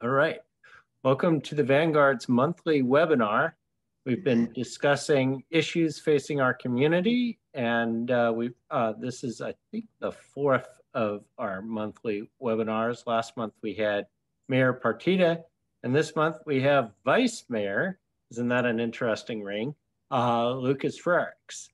All right. Welcome to the Vanguard's monthly webinar. We've been discussing issues facing our community, and this is, I think, the fourth of our monthly webinars. Last month we had Mayor Partita, and this month we have Vice Mayor, isn't that an interesting ring, Lucas Frerichs.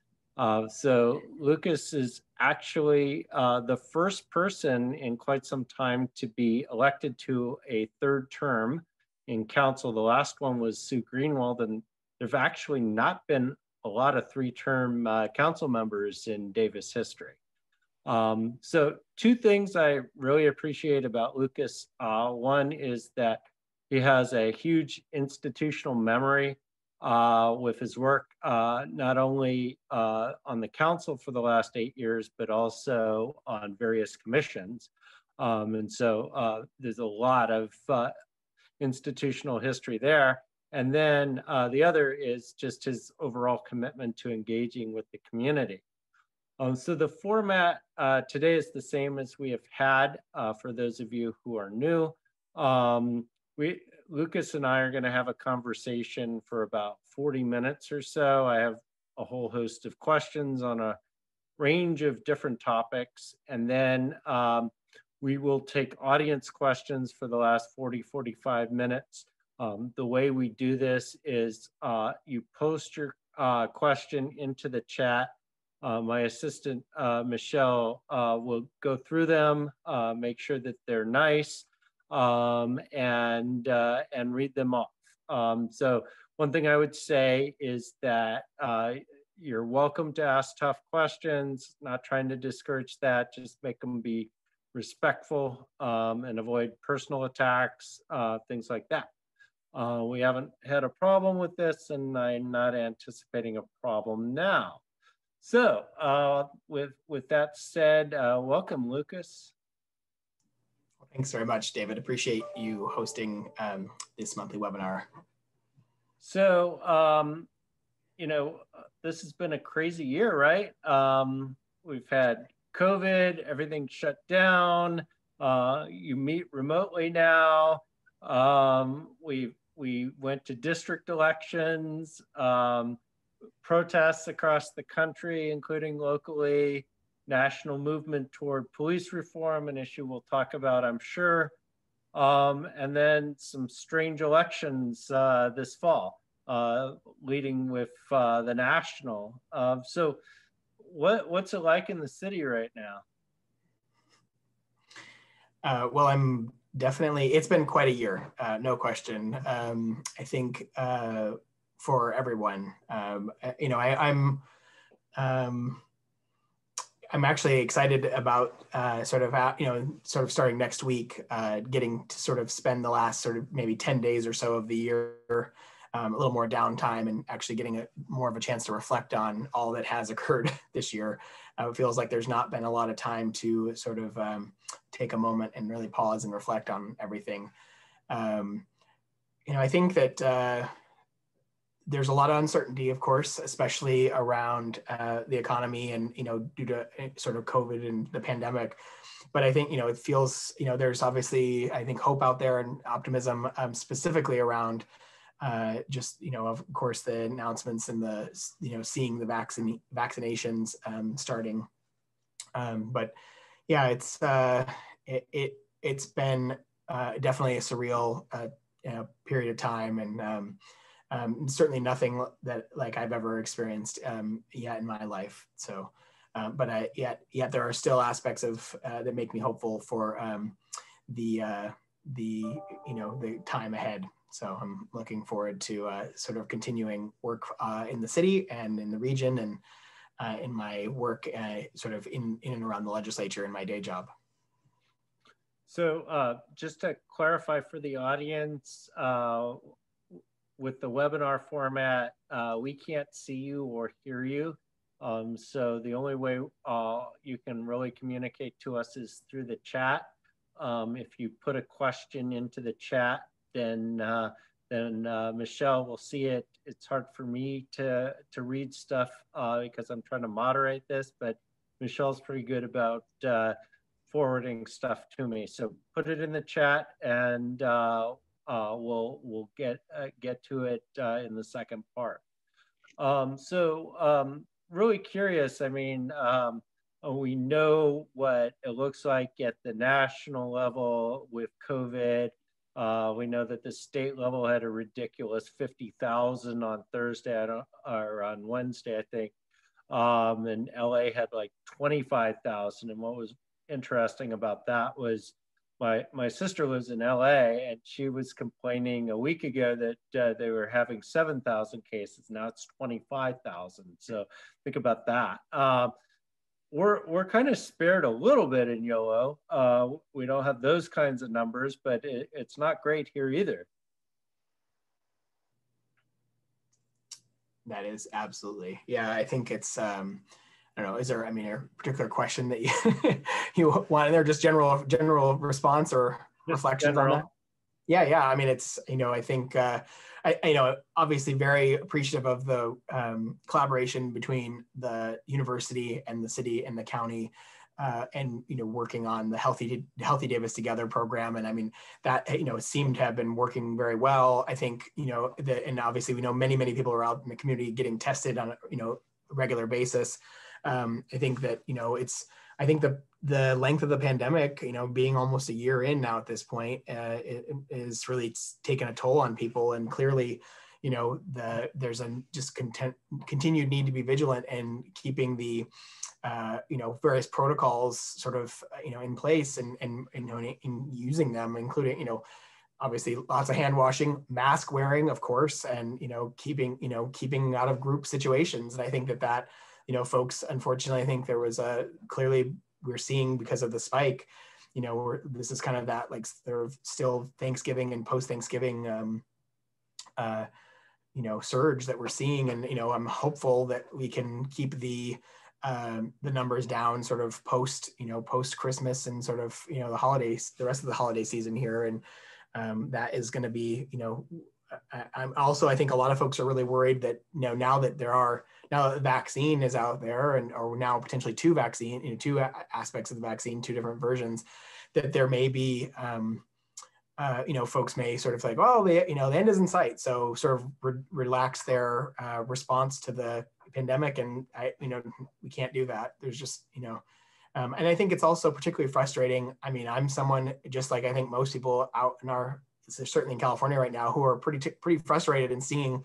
So Lucas is actually the first person in quite some time to be elected to a third term in council. The last one was Sue Greenwald, and there've actually not been a lot of three-term council members in Davis history. So two things I really appreciate about Lucas. One is that he has a huge institutional memory with his work, not only on the council for the last 8 years, but also on various commissions. And so there's a lot of institutional history there. And then the other is just his overall commitment to engaging with the community. So the format today is the same as we have had for those of you who are new. Lucas and I are going to have a conversation for about 40 minutes or so. I have a whole host of questions on a range of different topics. And then we will take audience questions for the last 45 minutes. The way we do this is you post your question into the chat. My assistant, Michelle, will go through them, make sure that they're nice, and read them off. So one thing I would say is that you're welcome to ask tough questions, not trying to discourage that, just make them be respectful and avoid personal attacks, things like that. We haven't had a problem with this, and I'm not anticipating a problem now. So with that said, welcome, Lucas. Well, thanks very much, David. Appreciate you hosting this monthly webinar. So, you know, this has been a crazy year, right? We've had COVID, everything shut down. You meet remotely now. We went to district elections, protests across the country, including locally, national movement toward police reform, an issue we'll talk about, I'm sure. And then some strange elections this fall, leading with the national. So what's it like in the city right now? Well, I'm definitely, it's been quite a year, no question. I think for everyone, you know, I'm actually excited about sort of starting next week, getting to sort of spend the last sort of maybe 10 days or so of the year, a little more downtime and actually getting more of a chance to reflect on all that has occurred this year. It feels like there's not been a lot of time to sort of take a moment and really pause and reflect on everything. You know, I think that there's a lot of uncertainty, of course, especially around the economy and, you know, due to sort of COVID and the pandemic. But I think, you know, it feels, you know, there's obviously, I think, hope out there and optimism specifically around just, you know, of course, the announcements and the, you know, seeing the vaccinations starting. But yeah, it's been definitely a surreal you know, period of time, and certainly nothing that like I've ever experienced yet in my life. So, but yet there are still aspects of that make me hopeful for the you know, the time ahead. So I'm looking forward to sort of continuing work in the city and in the region, and in my work sort of in and around the legislature in my day job. So just to clarify for the audience, with the webinar format, we can't see you or hear you. So the only way you can really communicate to us is through the chat. If you put a question into the chat, then Michelle will see it. It's hard for me to read stuff because I'm trying to moderate this, but Michelle's pretty good about forwarding stuff to me. So put it in the chat, and we'll get to it in the second part. Really curious. I mean, we know what it looks like at the national level with COVID. We know that the state level had a ridiculous 50,000 on Thursday or on Wednesday, I think. And LA had like 25,000. And what was interesting about that was my sister lives in LA, and she was complaining a week ago that they were having 7,000 cases. Now it's 25,000. So think about that. We're kind of spared a little bit in Yolo. We don't have those kinds of numbers, but it's not great here either. That is absolutely, yeah. I think it's I don't know, is there, I mean, a particular question that you want, or just general response or just reflections general on that? Yeah. I mean, it's, I think, obviously very appreciative of the collaboration between the university and the city and the county, and, working on the Healthy Davis Together program. And I mean, that, seemed to have been working very well. I think, and obviously we know many people are out in the community getting tested on a, regular basis. I think that, I think the length of the pandemic, being almost a year in now at this point, it is really taken a toll on people. And clearly, there's a just continued need to be vigilant and keeping the, various protocols sort of, in place and in using them, including, obviously lots of hand washing, mask wearing, of course, and, keeping out of group situations. And I think that, folks, unfortunately, I think there was clearly we're seeing because of the spike, this is kind of that, like, there are still Thanksgiving and post-Thanksgiving, surge that we're seeing. And, I'm hopeful that we can keep the numbers down sort of post Christmas and sort of, the holidays, the rest of the holiday season here. And that is going to be, I'm also, I think a lot of folks are really worried that, now that the vaccine is out there, and or now potentially two aspects of the vaccine, two different versions, that there may be, folks may sort of like, well, the end is in sight. So sort of relax their response to the pandemic. And we can't do that. There's just, and I think it's also particularly frustrating. I mean, I'm someone, just like I think most people out in certainly in California right now, who are pretty frustrated in seeing,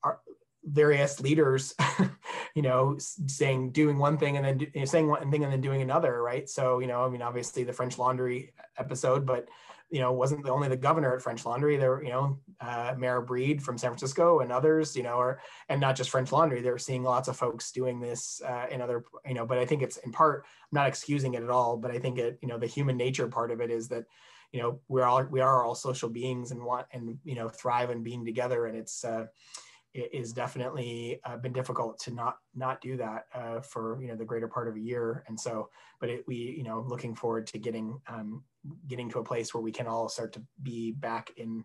our various leaders, doing one thing and then saying one thing and then doing another, right? So, I mean, obviously the French Laundry episode, but, wasn't only the governor at French Laundry. There were, Mayor Breed from San Francisco and others, and not just French Laundry. They're seeing lots of folks doing this in other, but I think it's in part, I'm not excusing it at all, but I think it, the human nature part of it is that, we are all social beings and thrive in being together. And it is definitely been difficult to not do that for the greater part of a year. And so, but we looking forward to getting to a place where we can all start to be back in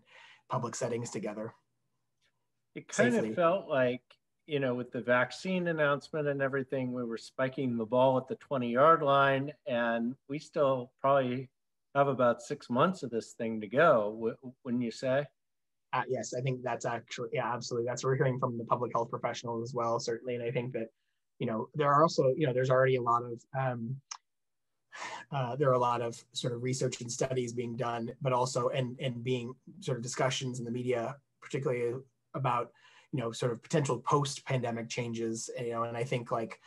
public settings together. It kind of felt like, with the vaccine announcement and everything, we were spiking the ball at the 20-yard line, and we still probably have about 6 months of this thing to go, wouldn't you say? Yes, I think that's actually, yeah, absolutely. That's what we're hearing from the public health professionals as well, certainly. And I think that, there are also, there's already a lot of sort of research and studies being done, but also, and being sort of discussions in the media, particularly about, sort of potential post-pandemic changes, and I think like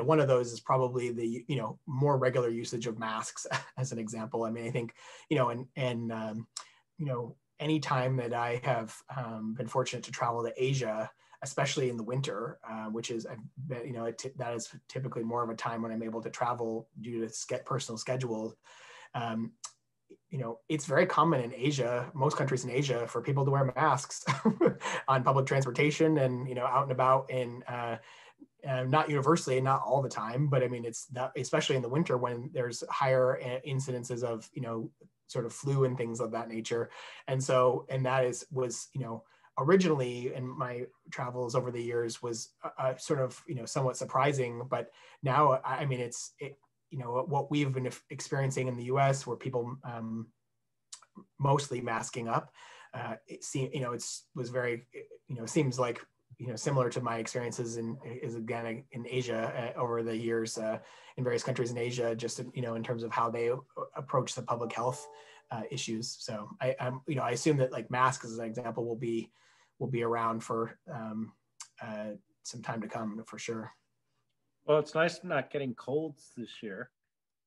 one of those is probably the, more regular usage of masks as an example. I mean, I think, any time that I have been fortunate to travel to Asia, especially in the winter, which is, that is typically more of a time when I'm able to travel due to personal schedules. It's very common in Asia, most countries in Asia, for people to wear masks on public transportation and, out and about, and not universally, not all the time, but I mean, it's that, especially in the winter when there's higher incidences of, sort of flu and things of that nature. And so, and that was, originally in my travels over the years was sort of, somewhat surprising, but now, I mean, what we've been experiencing in the U.S., where people mostly masking up, it seems, was very, seems like, similar to my experiences again in Asia over the years, in various countries in Asia, just in terms of how they approach the public health issues. So I assume that like masks as an example will be around for some time to come for sure. Well, it's nice not getting colds this year.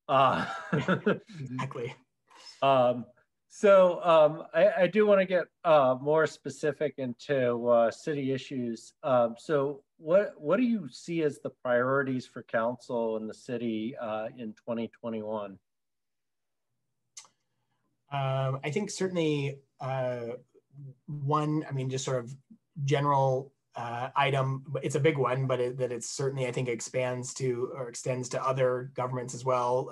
Exactly. I do want to get more specific into city issues. So what do you see as the priorities for council in the city in 2021? I think certainly one, just sort of general item, it's a big one, but it's certainly, I think, extends to other governments as well.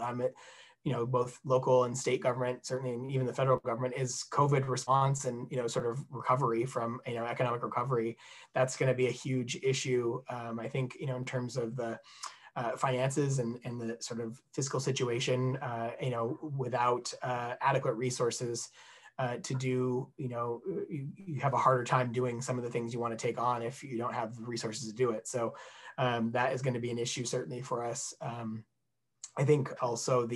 Both local and state government, certainly, and even the federal government, is COVID response and, sort of recovery from, economic recovery. That's going to be a huge issue. I think, in terms of the finances and the sort of fiscal situation, without adequate resources to do, you have a harder time doing some of the things you want to take on if you don't have the resources to do it. So that is going to be an issue certainly for us. I think also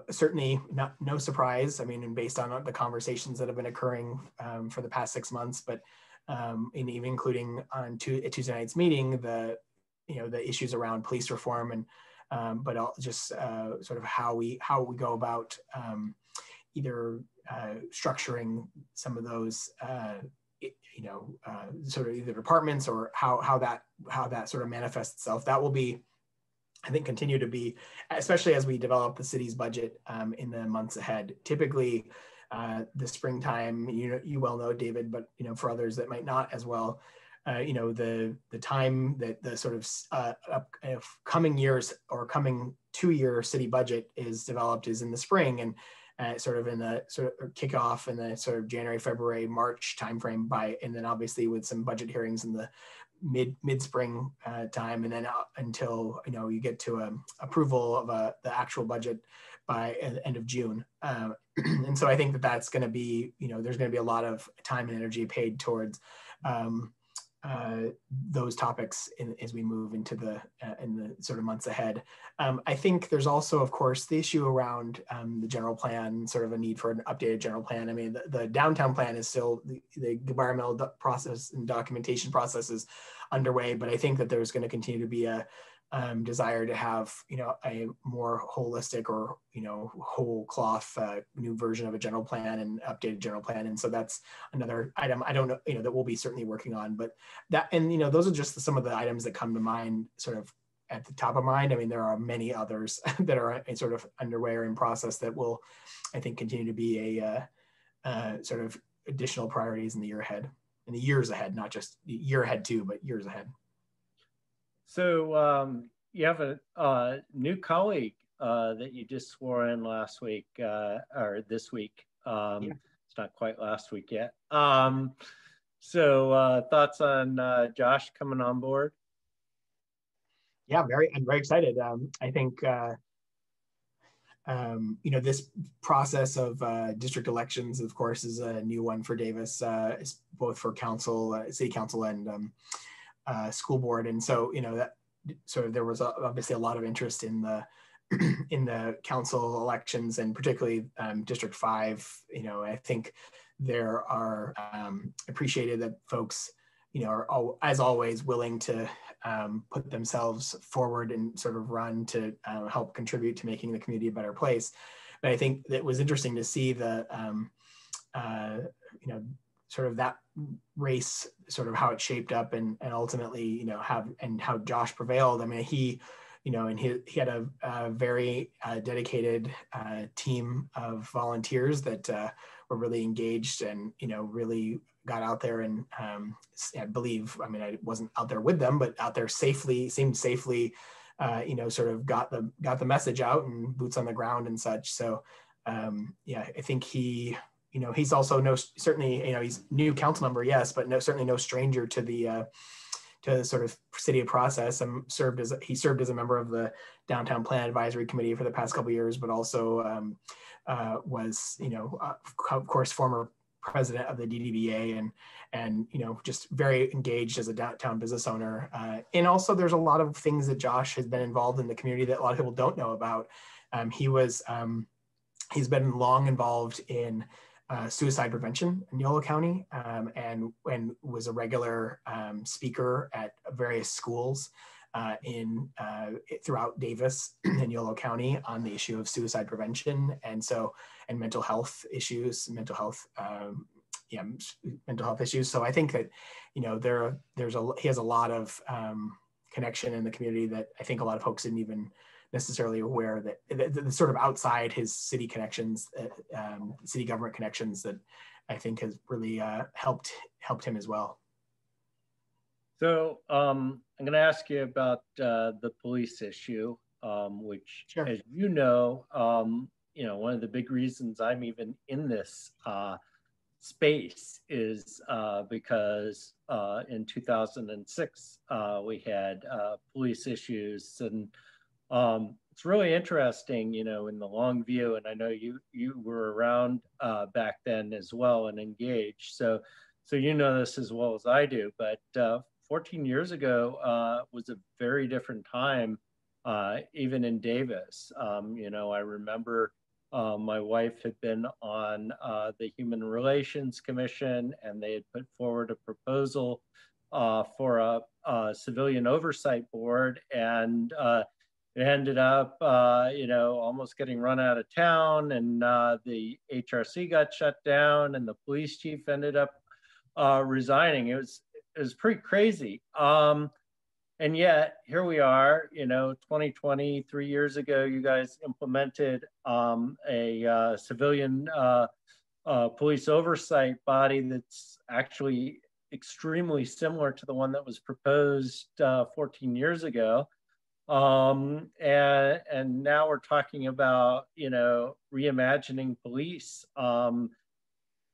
certainly no surprise. And based on the conversations that have been occurring for the past 6 months, but even including on Tuesday night's meeting, the issues around police reform and but just sort of how we go about either structuring some of those sort of either departments or how that sort of manifests itself. That will be, I think, continue to be, especially as we develop the city's budget in the months ahead. Typically, the springtime, you well know, David, but for others that might not as well, the time that the sort of coming years or coming 2-year city budget is developed is in the spring, and sort of in the sort of kickoff in the sort of January, February, March timeframe and then obviously with some budget hearings in the mid-spring time, and then until you get to approval of the actual budget by the end of June. And so I think that's going to be, there's going to be a lot of time and energy paid towards those topics as we move into in the sort of months ahead. I think there's also, of course, the issue around the general plan, sort of a need for an updated general plan. The downtown plan is still, the environmental process and documentation process is underway, but I think that there's going to continue to be a desire to have, a more holistic or, whole cloth new version of a general plan and updated general plan. And so that's another item I don't know, that we'll be certainly working on, but that, and, those are just some of the items that come to mind sort of at the top of mind. There are many others that are sort of underway or in process that will, I think, continue to be a sort of additional priorities in the years ahead, not just year ahead too, but years ahead. So you have a new colleague that you just swore in last week or this week. Yeah. It's not quite last week yet. So thoughts on Josh coming on board? Yeah, I'm very excited. I think this process of district elections, of course, is a new one for Davis, both for council, city council, and school board. And so, that sort of, there was obviously a lot of interest in the in the council elections, and particularly District 5. I think there are appreciated that folks, are as always willing to put themselves forward and sort of run to help contribute to making the community a better place. But I think it was interesting to see the sort of that race, sort of how it shaped up, and ultimately, how Josh prevailed. He, and he had a very dedicated team of volunteers that were really engaged and, really got out there and I believe, I wasn't out there with them, but out there seemed safely, sort of got the message out and boots on the ground and such. So I think he, he's also certainly, he's new council member, yes, but certainly no stranger to the to sort of city process. He served as a member of the Downtown Plan Advisory Committee for the past couple of years, but also was, of course, former president of the DDBA, and just very engaged as a downtown business owner. And also, there's a lot of things that Josh has been involved in the community that a lot of people don't know about. He's been long involved in suicide prevention in Yolo County, and was a regular speaker at various schools throughout Davis and Yolo County on the issue of suicide prevention, and mental health issues, mental health issues. So I think that he has a lot of connection in the community that I think a lot of folks didn't even necessarily aware, that the sort of outside his city connections, city government connections, that I think has really helped him as well. So I'm going to ask you about the police issue, which, sure, as one of the big reasons I'm even in this space is because in 2006 we had police issues, and it's really interesting, in the long view, and I know you were around back then as well and engaged, so this as well as I do. But 14 years ago was a very different time, even in Davis. I remember my wife had been on the Human Relations Commission, and they had put forward a proposal for a civilian oversight board, and it ended up, almost getting run out of town, and the HRC got shut down, and the police chief ended up resigning. It was pretty crazy. And yet here we are, 2020, 3 years ago, you guys implemented a civilian police oversight body that's actually extremely similar to the one that was proposed 14 years ago. And now we're talking about, reimagining police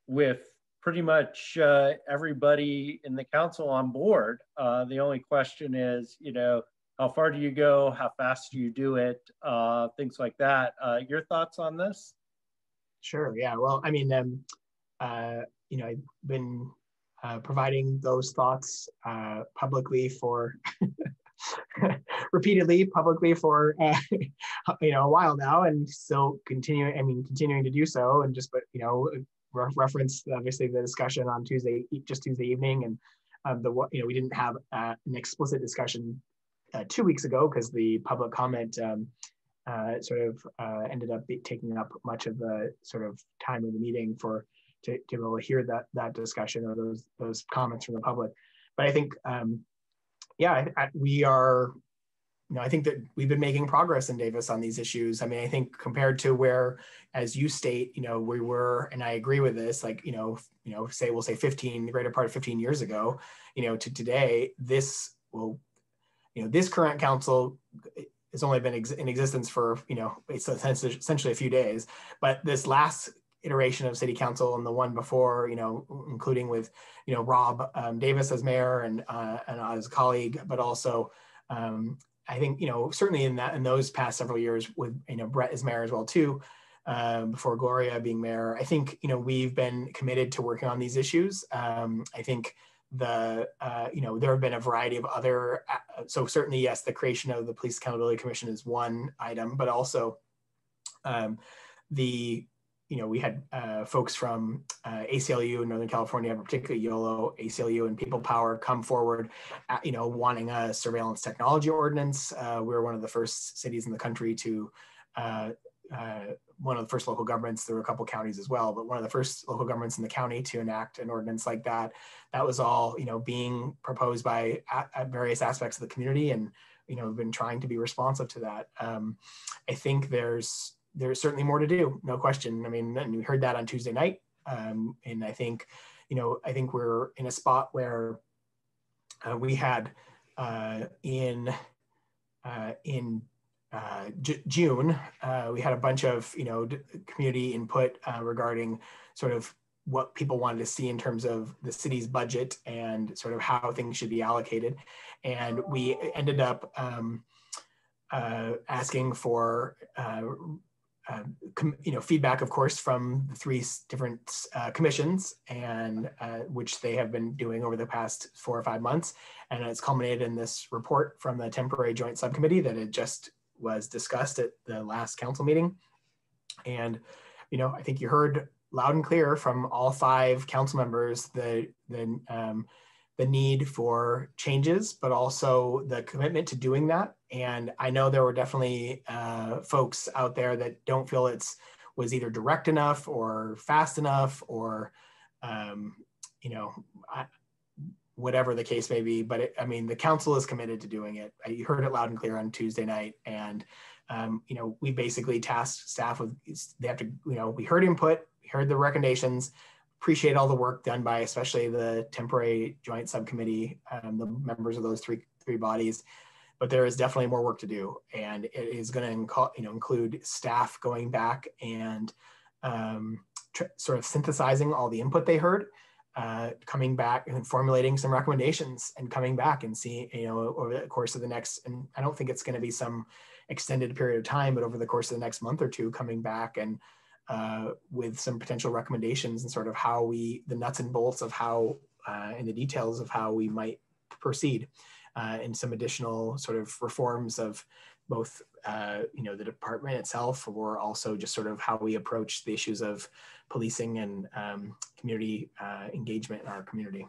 with pretty much everybody in the council on board. The only question is, how far do you go? How fast do you do it? Things like that. Your thoughts on this? Sure. Yeah. Well, I mean, I've been providing those thoughts publicly for repeatedly publicly for a while now, and still continuing to do so, and just referenced obviously the discussion on Tuesday evening, and we didn't have an explicit discussion 2 weeks ago because the public comment ended up taking up much of the sort of time of the meeting to be able to hear that discussion or those comments from the public. But I think we are, I think that we've been making progress in Davis on these issues. I mean, I think compared to where, as you state, we were, and I agree with this, like, we'll say 15, the greater part of 15 years ago, to today, this current council has only been in existence for, it's essentially a few days, but this last iteration of city council and the one before, including with, Rob Davis as mayor and as a colleague, but also, I think, certainly in those past several years with, Brett as mayor as well too, before Gloria being mayor, I think, we've been committed to working on these issues. I think there have been a variety of other, so certainly, yes, the creation of the Police Accountability Commission is one item, but also we had folks from ACLU in Northern California, particularly Yolo, ACLU, and People Power come forward, wanting a surveillance technology ordinance. We were one of the first cities in the country to, one of the first local governments, there were a couple counties as well, but one of the first local governments in the county to enact an ordinance like that. That was all, being proposed by various aspects of the community, and, we've been trying to be responsive to that. I think there's certainly more to do, no question. I mean, and we heard that on Tuesday night. And I think, I think we're in a spot where we had in June, we had a bunch of, community input regarding sort of what people wanted to see in terms of the city's budget and sort of how things should be allocated. And we ended up asking for feedback, of course, from the three different commissions, and which they have been doing over the past 4 or 5 months. And it's culminated in this report from the temporary joint subcommittee that it just was discussed at the last council meeting. And, I think you heard loud and clear from all 5 council members the need for changes, but also the commitment to doing that. And I know there were definitely folks out there that don't feel was either direct enough or fast enough or, whatever the case may be. But the council is committed to doing it. You heard it loud and clear on Tuesday night. And, we basically tasked staff with, they have to, we heard input, we heard the recommendations, appreciate all the work done by especially the temporary joint subcommittee, the members of those three bodies. But there is definitely more work to do, and it is going to include staff going back and sort of synthesizing all the input they heard, coming back and formulating some recommendations, and coming back and seeing over the course of the next. And I don't think it's going to be some extended period of time, but over the course of the next month or two, coming back and with some potential recommendations and sort of how the nuts and bolts of how and the details of how we might proceed and some additional sort of reforms of both the department itself, or also just sort of how we approach the issues of policing and community engagement in our community.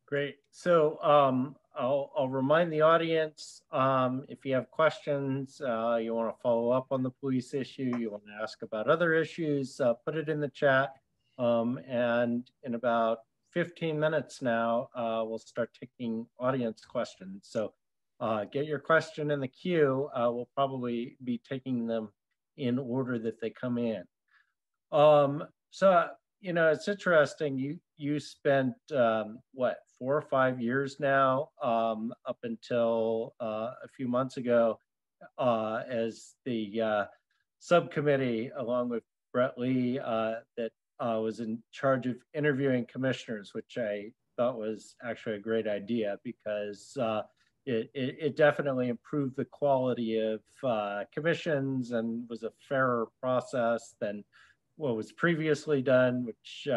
Great. So I'll remind the audience, if you have questions, you want to follow up on the police issue, you want to ask about other issues, put it in the chat. And in about 15 minutes now, we'll start taking audience questions. So get your question in the queue. We'll probably be taking them in order that they come in. So, it's interesting. You spent, what, 4 or 5 years now, up until a few months ago, as the subcommittee, along with Brett Lee, that was in charge of interviewing commissioners, which I thought was actually a great idea, because it definitely improved the quality of commissions and was a fairer process than what was previously done, which,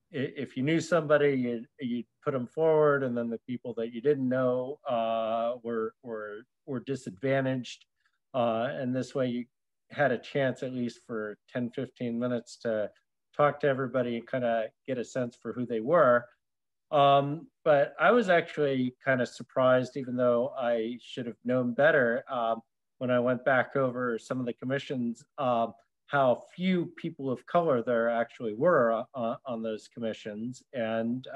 if you knew somebody, you'd put them forward, and then the people that you didn't know were disadvantaged. And this way you had a chance, at least for 10, 15 minutes, to talk to everybody and kind of get a sense for who they were. But I was actually kind of surprised, even though I should have known better, when I went back over some of the commissions, how few people of color there actually were on those commissions. And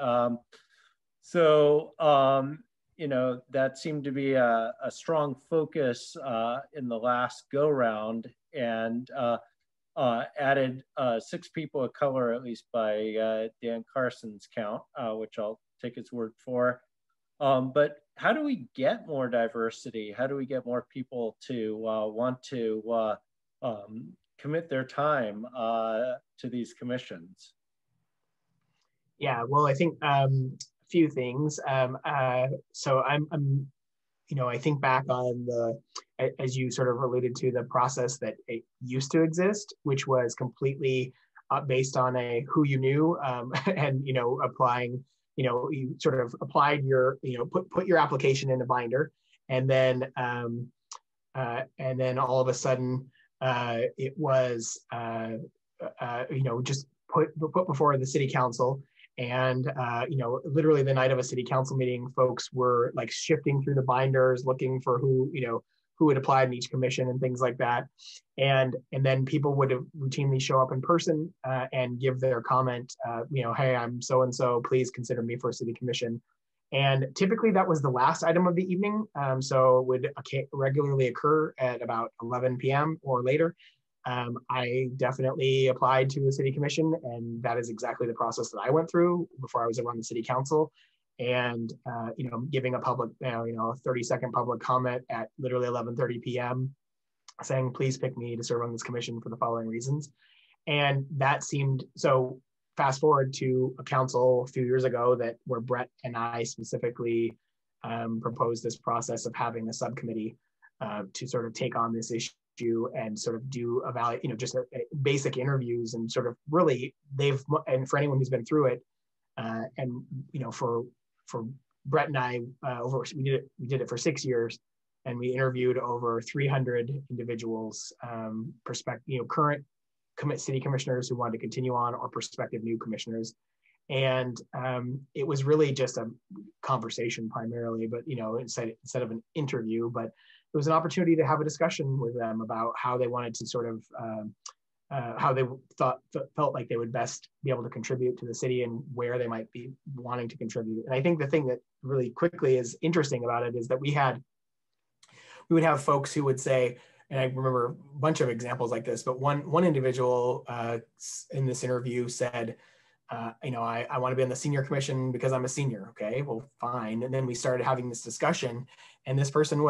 that seemed to be a strong focus in the last go round, and added 6 people of color, at least by Dan Carson's count, which I'll take his word for. But how do we get more diversity? How do we get more people to want to commit their time to these commissions? Yeah, well, I think a few things. So I think back on as you sort of alluded to, the process that it used to exist, which was completely based on who you knew, and applying. You sort of applied your, put your application in a binder, and then all of a sudden it was just put before the city council. And literally the night of a city council meeting, folks were like shifting through the binders, looking for who had applied in each commission and things like that. And then people would routinely show up in person and give their comment, hey, I'm so-and-so, please consider me for a city commission. And typically that was the last item of the evening. So it would regularly occur at about 11 p.m. or later. I definitely applied to a city commission, and that is exactly the process that I went through before I was around the city council. And giving a public, a 30-second public comment at literally 11:30 p.m. saying, please pick me to serve on this commission for the following reasons. And that seemed, so fast forward to a council a few years ago where Brett and I specifically proposed this process of having a subcommittee to sort of take on this issue and sort of do just basic interviews, and sort of really and for anyone who's been through it, and for Brett and I, we did it for 6 years, and we interviewed over 300 individuals, current city commissioners who wanted to continue on, or prospective new commissioners. And it was really just a conversation primarily, but instead of an interview, but it was an opportunity to have a discussion with them about how they wanted to sort of how they felt like they would best be able to contribute to the city, and where they might be wanting to contribute. And I think the thing that really quickly is interesting about it is that we would have folks who would say, and I remember a bunch of examples like this, but one individual in this interview said, I want to be on the senior commission because I'm a senior. Okay, well, fine. And then we started having this discussion, and this person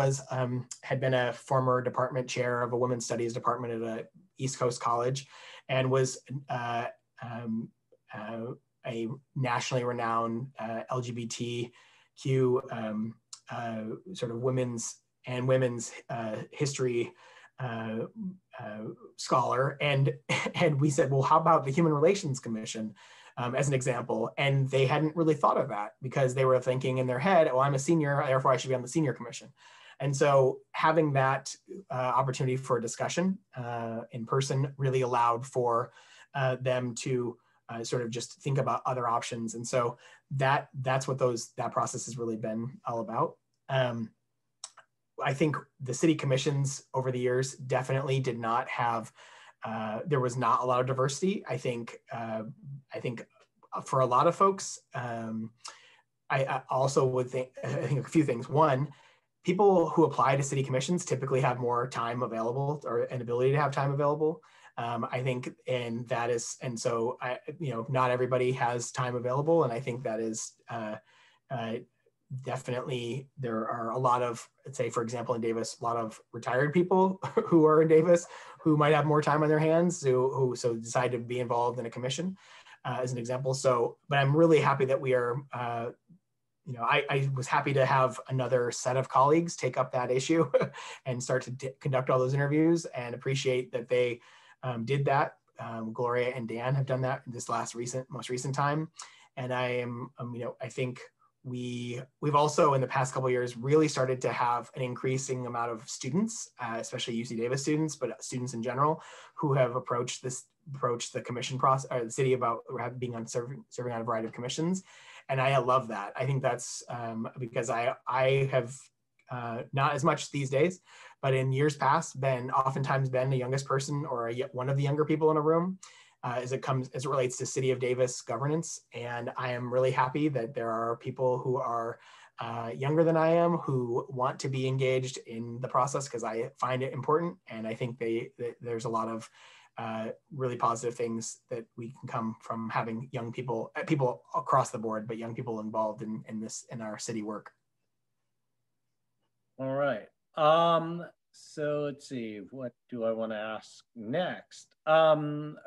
had been a former department chair of a women's studies department at a East Coast college, and was a nationally renowned LGBTQ sort of women's history scholar, and we said, well, how about the Human Relations Commission as an example? And they hadn't really thought of that, because they were thinking in their head, oh, I'm a senior, therefore I should be on the senior commission. And so having that opportunity for a discussion in person really allowed for them to sort of just think about other options. And so that's what that process has really been all about. I think the city commissions over the years definitely did not have, there was not a lot of diversity. I think for a lot of folks, I also would think a few things. One, people who apply to city commissions typically have more time available, or an ability to have time available. I think, and so not everybody has time available. And I think that is definitely, there are a lot of, let's say, for example, in Davis, a lot of retired people who are in Davis who might have more time on their hands, who decide to be involved in a commission, as an example. So, but I'm really happy that we are, I was happy to have another set of colleagues take up that issue and start to conduct all those interviews, and appreciate that they did that. Gloria and Dan have done that in this most recent time. And I am, I think we've also in the past couple of years really started to have an increasing amount of students, especially UC Davis students, but students in general, who have approached the commission process, or the city, about serving on a variety of commissions. And I love that. I think that's because I have not as much these days, but in years past oftentimes been the youngest person, or one of the younger people in a room, as it relates to City of Davis governance. And I am really happy that there are people who are younger than I am, who want to be engaged in the process, because I find it important. And I think there's a lot of really positive things that we can come from having young people across the board, but young people involved in our city work. All right. So let's see, what do I want to ask next? All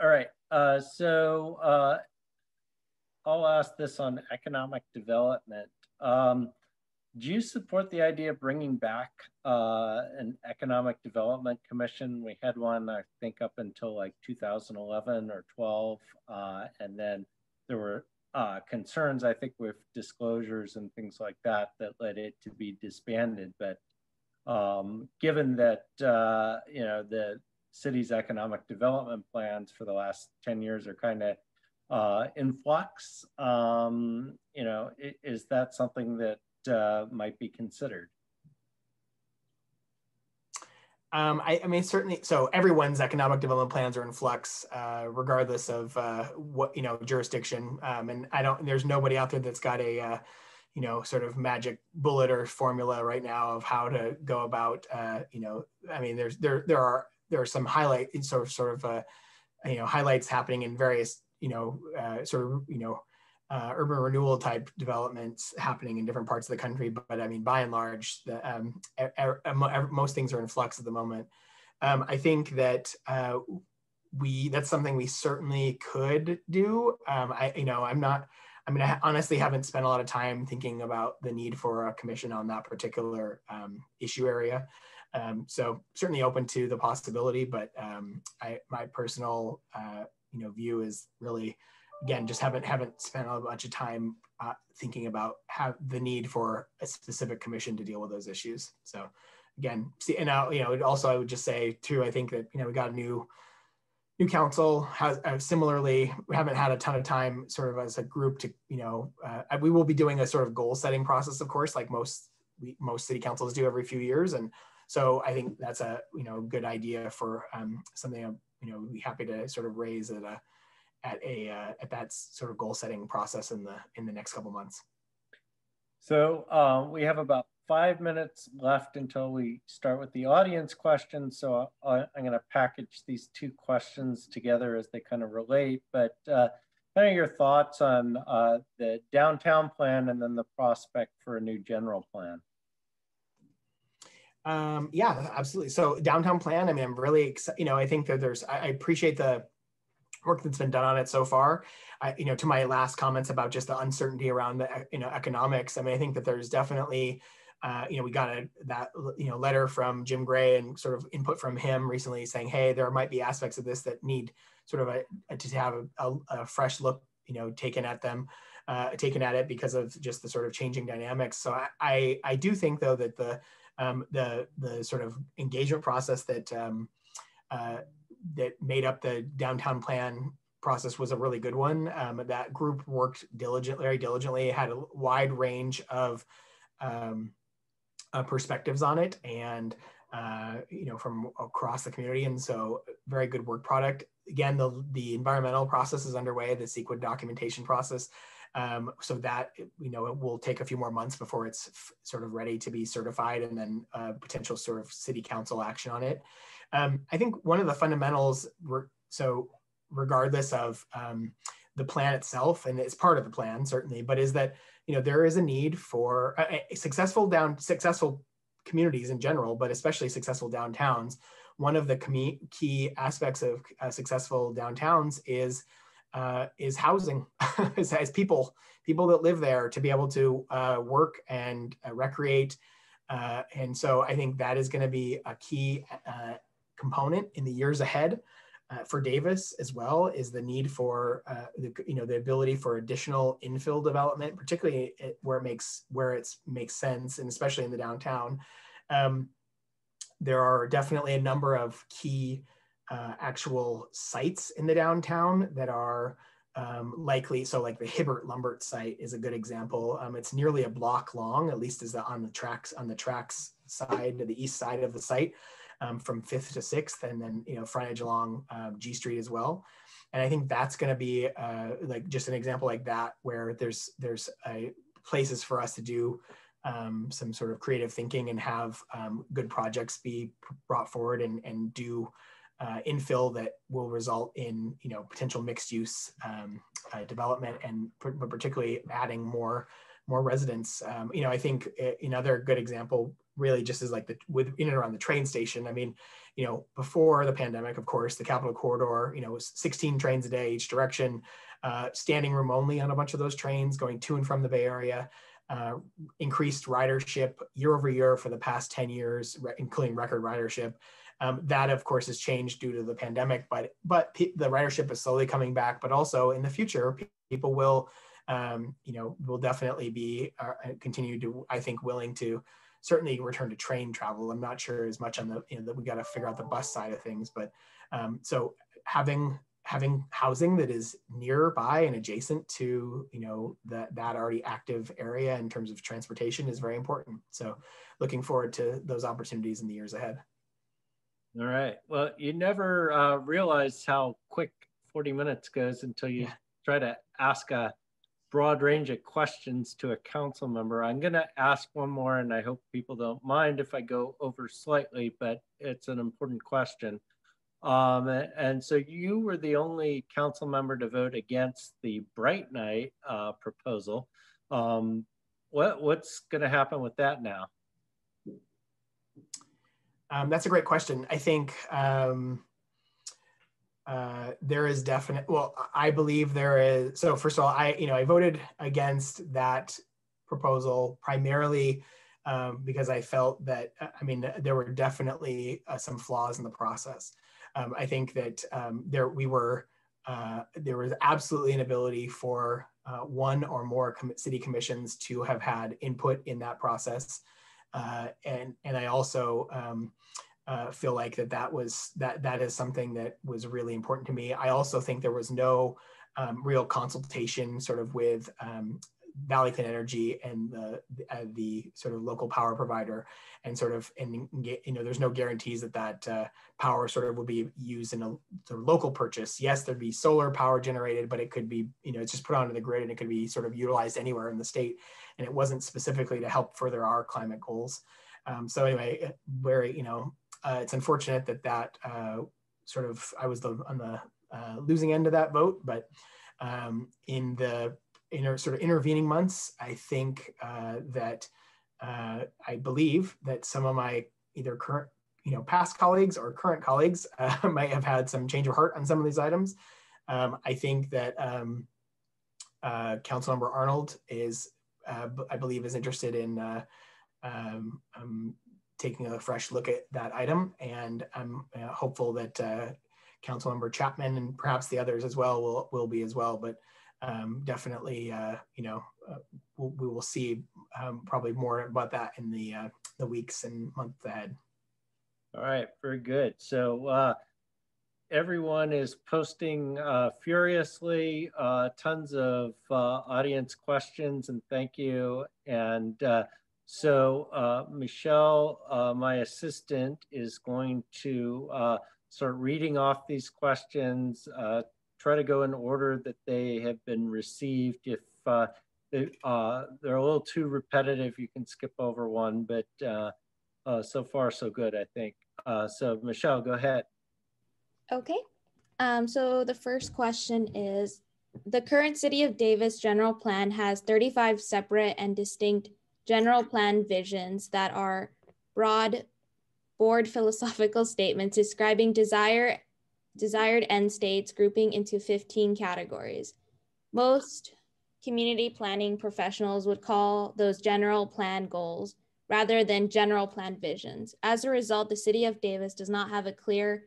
right. So I'll ask this on economic development. Do you support the idea of bringing back an economic development commission? We had one, I think, up until like 2011 or 12. And then there were concerns, I think, with disclosures and things like that led it to be disbanded. But given that, the city's economic development plans for the last 10 years are kind of in flux, is that something that might be considered? I mean, certainly. So everyone's economic development plans are in flux, regardless of what jurisdiction. And there's nobody out there that's got a sort of magic bullet or formula right now of how to go about. I mean, there are some highlights happening in various urban renewal type developments happening in different parts of the country. But I mean, by and large, most things are in flux at the moment. I think that that's something we certainly could do. I honestly haven't spent a lot of time thinking about the need for a commission on that particular issue area. So certainly open to the possibility, but my personal view is really, again, just haven't spent a bunch of time thinking about the need for a specific commission to deal with those issues. So again, and now, also I would just say too, I think that, we got a new council. Has similarly, we haven't had a ton of time sort of as a group to, we will be doing a sort of goal setting process, of course, like most city councils do every few years. And so I think that's a, good idea for something I'm, be happy to sort of raise at that sort of goal setting process in the next couple months. So we have about 5 minutes left until we start with the audience questions. So I'm going to package these two questions together as they kind of relate. But kind of your thoughts on the downtown plan and then the prospect for a new general plan. Yeah, absolutely. So downtown plan, I mean, I'm really excited. I think that I appreciate the work that's been done on it so far. To my last comments about just the uncertainty around the economics. I mean, I think that there's definitely, we got that letter from Jim Gray and sort of input from him recently saying, hey, there might be aspects of this that need sort of to have a fresh look, taken at it because of just the sort of changing dynamics. So I do think though that the sort of engagement process that made up the downtown plan process was a really good one. That group worked very diligently, had a wide range of perspectives on it, and from across the community. And so very good work product. Again, the environmental process is underway, the CEQA documentation process. So that, it will take a few more months before it's sort of ready to be certified, and then potential sort of city council action on it. I think one of the fundamentals, so regardless of the plan itself, and it's part of the plan certainly, but is that, there is a need for successful communities in general, but especially successful downtowns. One of the key aspects of successful downtowns is housing, as people that live there to be able to work and recreate. And so I think that is going to be a key component in the years ahead for Davis as well, is the need for the ability for additional infill development, particularly where it makes sense, and especially in the downtown. There are definitely a number of key actual sites in the downtown that are likely. So like the Hibbert Lumbert site is a good example. It's nearly a block long, at least on the tracks side, to the east side of the site, from 5th to 6th, and then frontage along G Street as well. And I think that's going to be like just an example like that, where there's places for us to do some sort of creative thinking and have good projects be brought forward and do infill that will result in potential mixed use development, and but particularly adding more residents. I think another good example really just is like in and around the train station. I mean, before the pandemic, of course, the Capitol Corridor, was 16 trains a day each direction, standing room only on a bunch of those trains going to and from the Bay Area. Increased ridership year over year for the past 10 years, including record ridership. That of course has changed due to the pandemic, but the ridership is slowly coming back. But also in the future, people will definitely be continue to, I think, willing to certainly return to train travel. I'm not sure as much on that we got to figure out the bus side of things, but so having housing that is nearby and adjacent to that already active area in terms of transportation is very important. So looking forward to those opportunities in the years ahead. All right. Well, you never realize how quick 40 minutes goes until you try to ask a broad range of questions to a council member. I'm going to ask one more, and I hope people don't mind if I go over slightly, but it's an important question. And so you were the only council member to vote against the Bright Night proposal. What's going to happen with that now? That's a great question. I think there is definite, well, I believe there is. So first of all, I voted against that proposal primarily because I felt that, there were definitely some flaws in the process. I think that there was absolutely an ability for one or more city commissions to have had input in that process. And I also feel like that is something that was really important to me. I also think there was no real consultation sort of with Valley Clean Energy and the sort of local power provider, and there's no guarantees that power sort of will be used in a sort of local purchase. Yes, there'd be solar power generated, but it could be, it's just put onto the grid and it could be sort of utilized anywhere in the state. And it wasn't specifically to help further our climate goals. So anyway, it's unfortunate that I was on the losing end of that vote, but in the sort of intervening months, I think that I believe that some of my either current, past colleagues or current colleagues might have had some change of heart on some of these items. I think that Councilmember Arnold I believe, is interested in taking a fresh look at that item, and I'm hopeful that Councilmember Chapman and perhaps the others as well will be as well. But definitely, we will see probably more about that in the weeks and months ahead. All right, very good. So everyone is posting furiously, tons of audience questions, and thank you. And so Michelle, my assistant, is going to start reading off these questions, try to go in order that they have been received. If they're a little too repetitive, you can skip over one, but so far so good, I think. So Michelle, go ahead. Okay. So the first question is, the current City of Davis general plan has 35 separate and distinct general plan visions that are broad philosophical statements describing desired end states, grouping into 15 categories. Most community planning professionals would call those general plan goals rather than general plan visions. As a result, the City of Davis does not have a clear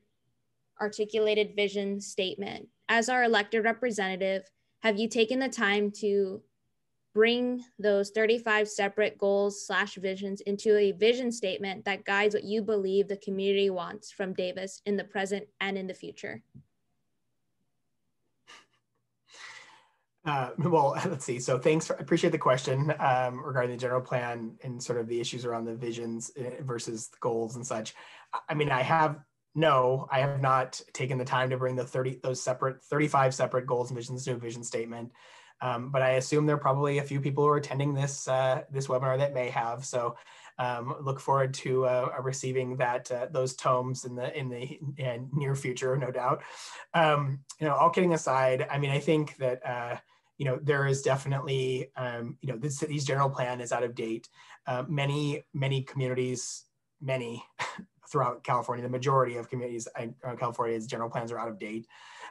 articulated vision statement. As our elected representative, have you taken the time to bring those 35 separate goals/visions into a vision statement that guides what you believe the community wants from Davis in the present and in the future? Well, let's see. So I appreciate the question regarding the general plan and sort of the issues around the visions versus the goals and such. I have not taken the time to bring the 35 separate goals and visions to a vision statement. But I assume there are probably a few people who are attending this webinar that may have. So look forward to receiving those tomes in the near future, no doubt. All kidding aside, I think that there is definitely this city's general plan is out of date. Many communities, throughout California, the majority of communities in California's general plans are out of date.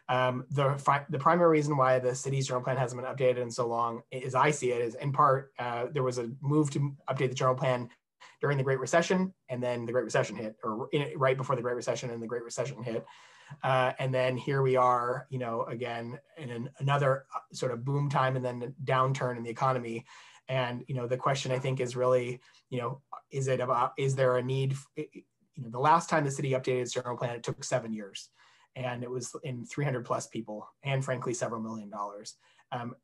The primary reason why the city's general plan hasn't been updated in so long, as I see it, is in part there was a move to update the general plan during the Great Recession, and then the Great Recession hit, or right before the Great Recession, and the Great Recession hit. And then here we are, again, in another sort of boom time and then a downturn in the economy. And, the question I think is really, is there a need? The last time the city updated its general plan, it took 7 years. And it was in 300 plus people, and frankly, several $1 million.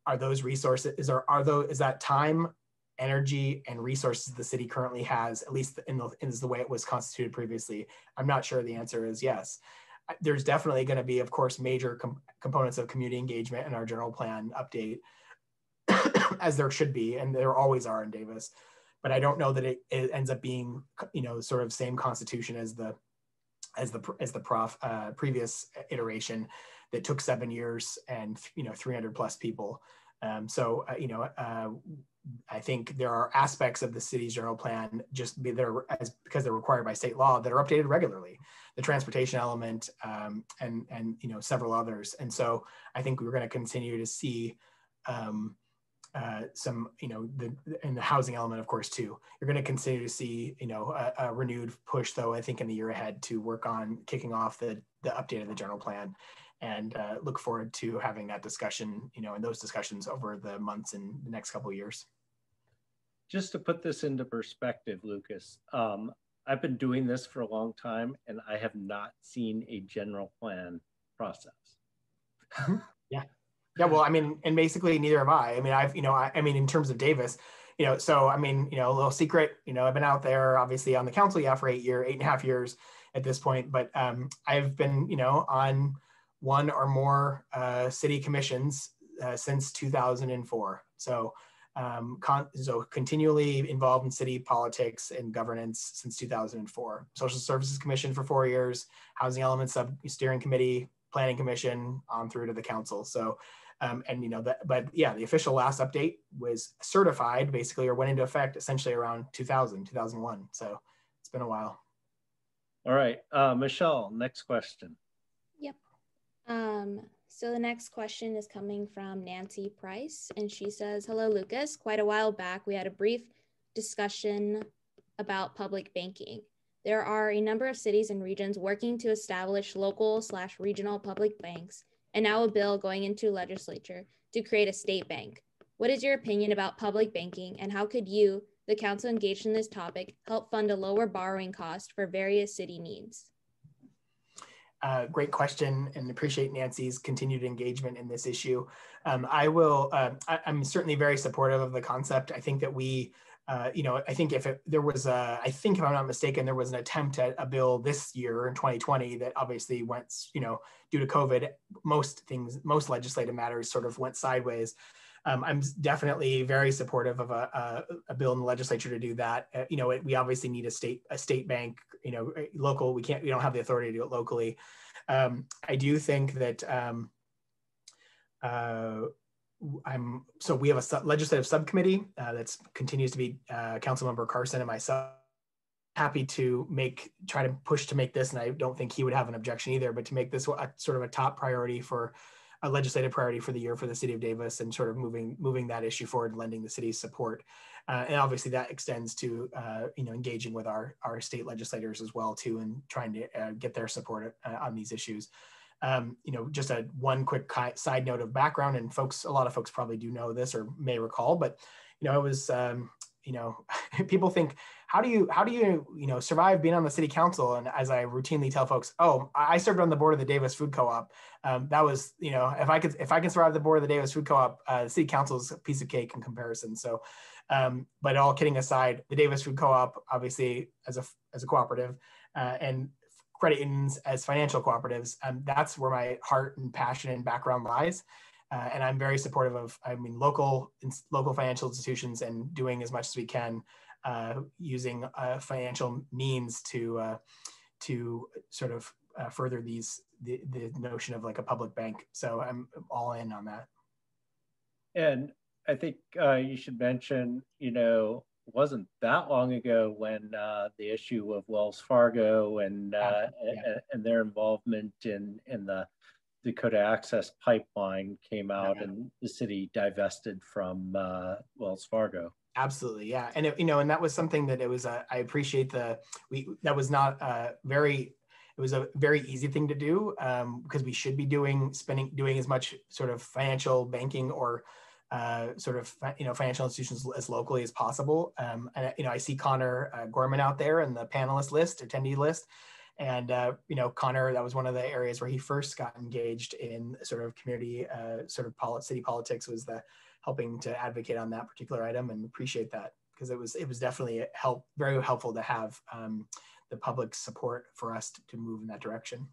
Are those resources, is that time, energy, and resources the city currently has, at least in the way it was constituted previously? I'm not sure. The answer is yes. There's definitely going to be, of course, major components of community engagement in our general plan update, as there should be, and there always are in Davis. But I don't know that it ends up being, sort of same constitution as the previous iteration that took 7 years and 300 plus people. I think there are aspects of the city's general plan because they're required by state law that are updated regularly. The transportation element and several others. And so I think we're going to continue to see some, and the housing element, of course, too. You're going to continue to see, a renewed push, though, I think in the year ahead to work on kicking off the update of the general plan, and look forward to having that discussion, and those discussions over the months and the next couple of years. Just to put this into perspective, Lucas, I've been doing this for a long time, and I have not seen a general plan process. Yeah, well, I mean, and basically neither have I. I mean, in terms of Davis, so I mean, a little secret, I've been out there obviously on the council, for 8.5 years at this point, but I've been, on one or more city commissions since 2004. So continually involved in city politics and governance since 2004. Social Services Commission for 4 years, Housing Element Steering Committee, Planning Commission, on through to the council. So, the official last update was certified basically, or went into effect essentially around 2001. So it's been a while. All right, Michelle, next question. Yep. So the next question is coming from Nancy Price, and she says, "Hello, Lucas. Quite a while back, we had a brief discussion about public banking. There are a number of cities and regions working to establish local/regional public banks, and now a bill going into legislature to create a state bank. What is your opinion about public banking, and how could you, the council engaged in this topic, help fund a lower borrowing cost for various city needs?" Great question, and appreciate Nancy's continued engagement in this issue. I'm certainly very supportive of the concept. I think that I think if I'm not mistaken, there was an attempt at a bill this year in 2020 that obviously went, due to COVID, most legislative matters sort of went sideways. I'm definitely very supportive of a bill in the legislature to do that. We obviously need a state bank, local. We don't have the authority to do it locally. I do think that we have a legislative subcommittee that continues to be Councilmember Carson and myself. Happy to try to push to make this, and I don't think he would have an objection either, but to make this sort of a top priority a legislative priority for the year for the city of Davis, and sort of moving that issue forward and lending the city's support. And obviously that extends to, engaging with our state legislators as well too, and trying to get their support on these issues. Just one quick side note of background, and a lot of folks probably do know this or may recall, but, it was, people think, how do you survive being on the city council? And as I routinely tell folks, I served on the board of the Davis Food Co-op. That was, if I can survive the board of the Davis Food Co-op, the city council is a piece of cake in comparison. So, but all kidding aside, the Davis Food Co-op, obviously as a cooperative, and credit unions as financial cooperatives, that's where my heart and passion and background lies. And I'm very supportive of, local financial institutions, and doing as much as we can using financial means to sort of further the notion of like a public bank. So I'm all in on that. And I think you should mention, it wasn't that long ago when the issue of Wells Fargo and their involvement in the Dakota Access Pipeline came out, and the city divested from Wells Fargo. Absolutely, yeah, and and that was something that it was. I appreciate that was not very. It was a very easy thing to do because we should be doing as much sort of financial banking or sort of financial institutions as locally as possible. And I see Connor Gorman out there in the attendee list. And, Connor, that was one of the areas where he first got engaged in sort of community, city politics, was helping to advocate on that particular item, and appreciate that, because it was definitely very helpful to have the public support for us to move in that direction.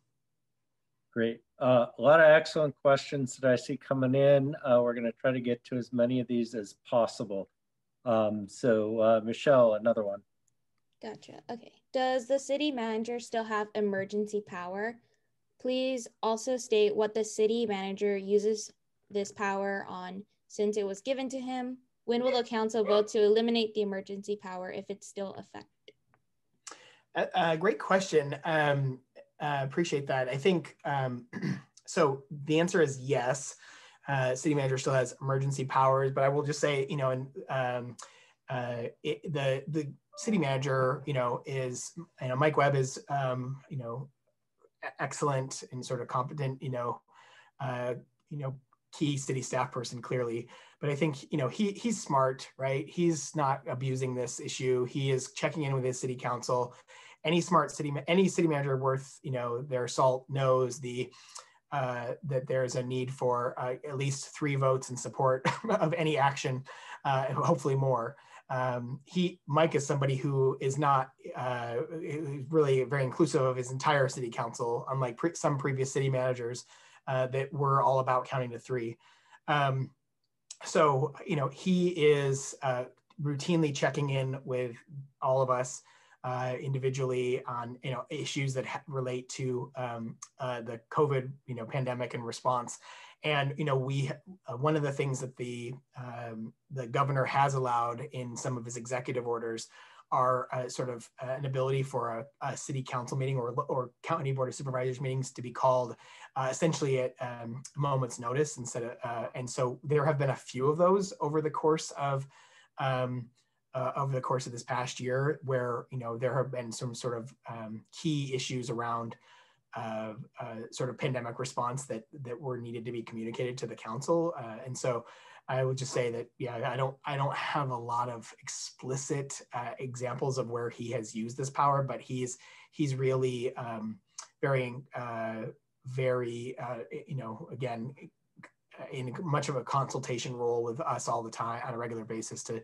Great. A lot of excellent questions that I see coming in. We're going to try to get to as many of these as possible. So Michelle, another one. Gotcha. Okay. Does the city manager still have emergency power? Please also state what the city manager uses this power on, since it was given to him, when will the council vote to eliminate the emergency power if it's still effective? Great question. Appreciate that. I think, so the answer is yes. City manager still has emergency powers, but I will just say, you know, the city manager, you know, is, you know, Mike Webb is, you know, excellent and sort of competent, you know, key city staff person clearly. But I think, you know, he's smart, right? He's not abusing this issue. He is checking in with his city council. Any city manager worth, you know, their salt knows that there's a need for at least 3 votes in support of any action, hopefully more. Mike is somebody who is not really very inclusive of his entire city council, unlike some previous city managers that were all about counting to 3. So, you know, he is routinely checking in with all of us individually on, you know, issues that relate to the COVID, you know, pandemic and response. And, you know, one of the things that the governor has allowed in some of his executive orders are sort of an ability for a city council meeting or county board of supervisors meetings to be called essentially at a moment's notice instead of, and so there have been a few of those over the course of this past year where, you know, there have been some sort of key issues around sort of pandemic response that were needed to be communicated to the council. And so I would just say that, yeah, I don't have a lot of explicit examples of where he has used this power, but he's really very, you know, again, in much of a consultation role with us all the time on a regular basis to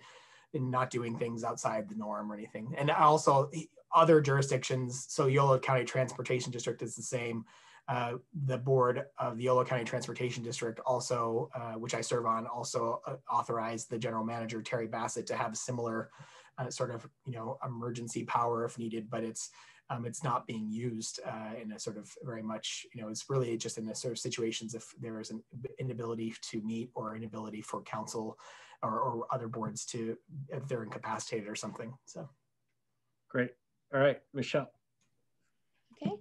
not doing things outside the norm or anything. And also other jurisdictions, so Yolo County Transportation District is the same. The board of the Yolo County Transportation District also, which I serve on, also authorized the general manager, Terry Bassett, to have a similar sort of, you know, emergency power if needed, but it's not being used in a sort of very much, you know, it's really just in the sort of situations if there is an inability to meet or inability for council or other boards to, if they're incapacitated or something. So great. All right, Michelle. Okay.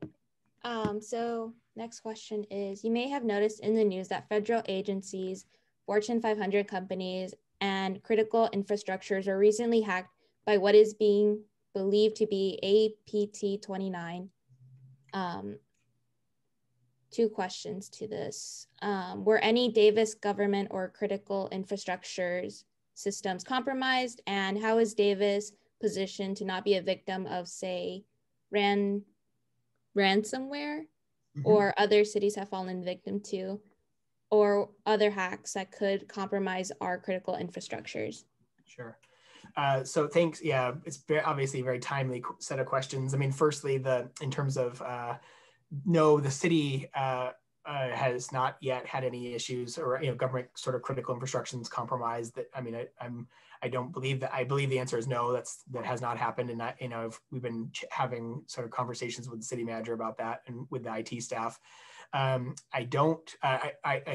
So next question is, you may have noticed in the news that federal agencies, Fortune 500 companies, and critical infrastructures were recently hacked by what is being believed to be APT29. 2 questions to this. Were any Davis government or critical infrastructures systems compromised? And how is Davis positioned to not be a victim of, say, ransomware, or other cities have fallen victim to, or other hacks that could compromise our critical infrastructures? Sure. So thanks. Yeah, it's obviously a very timely set of questions. I mean, firstly, in terms of, no, the city has not yet had any issues or, you know, government sort of critical infrastructure is compromised. That, I mean, I don't believe that. I believe the answer is no. That has not happened, and that, you know, we've been having sort of conversations with the city manager about that and with the IT staff. I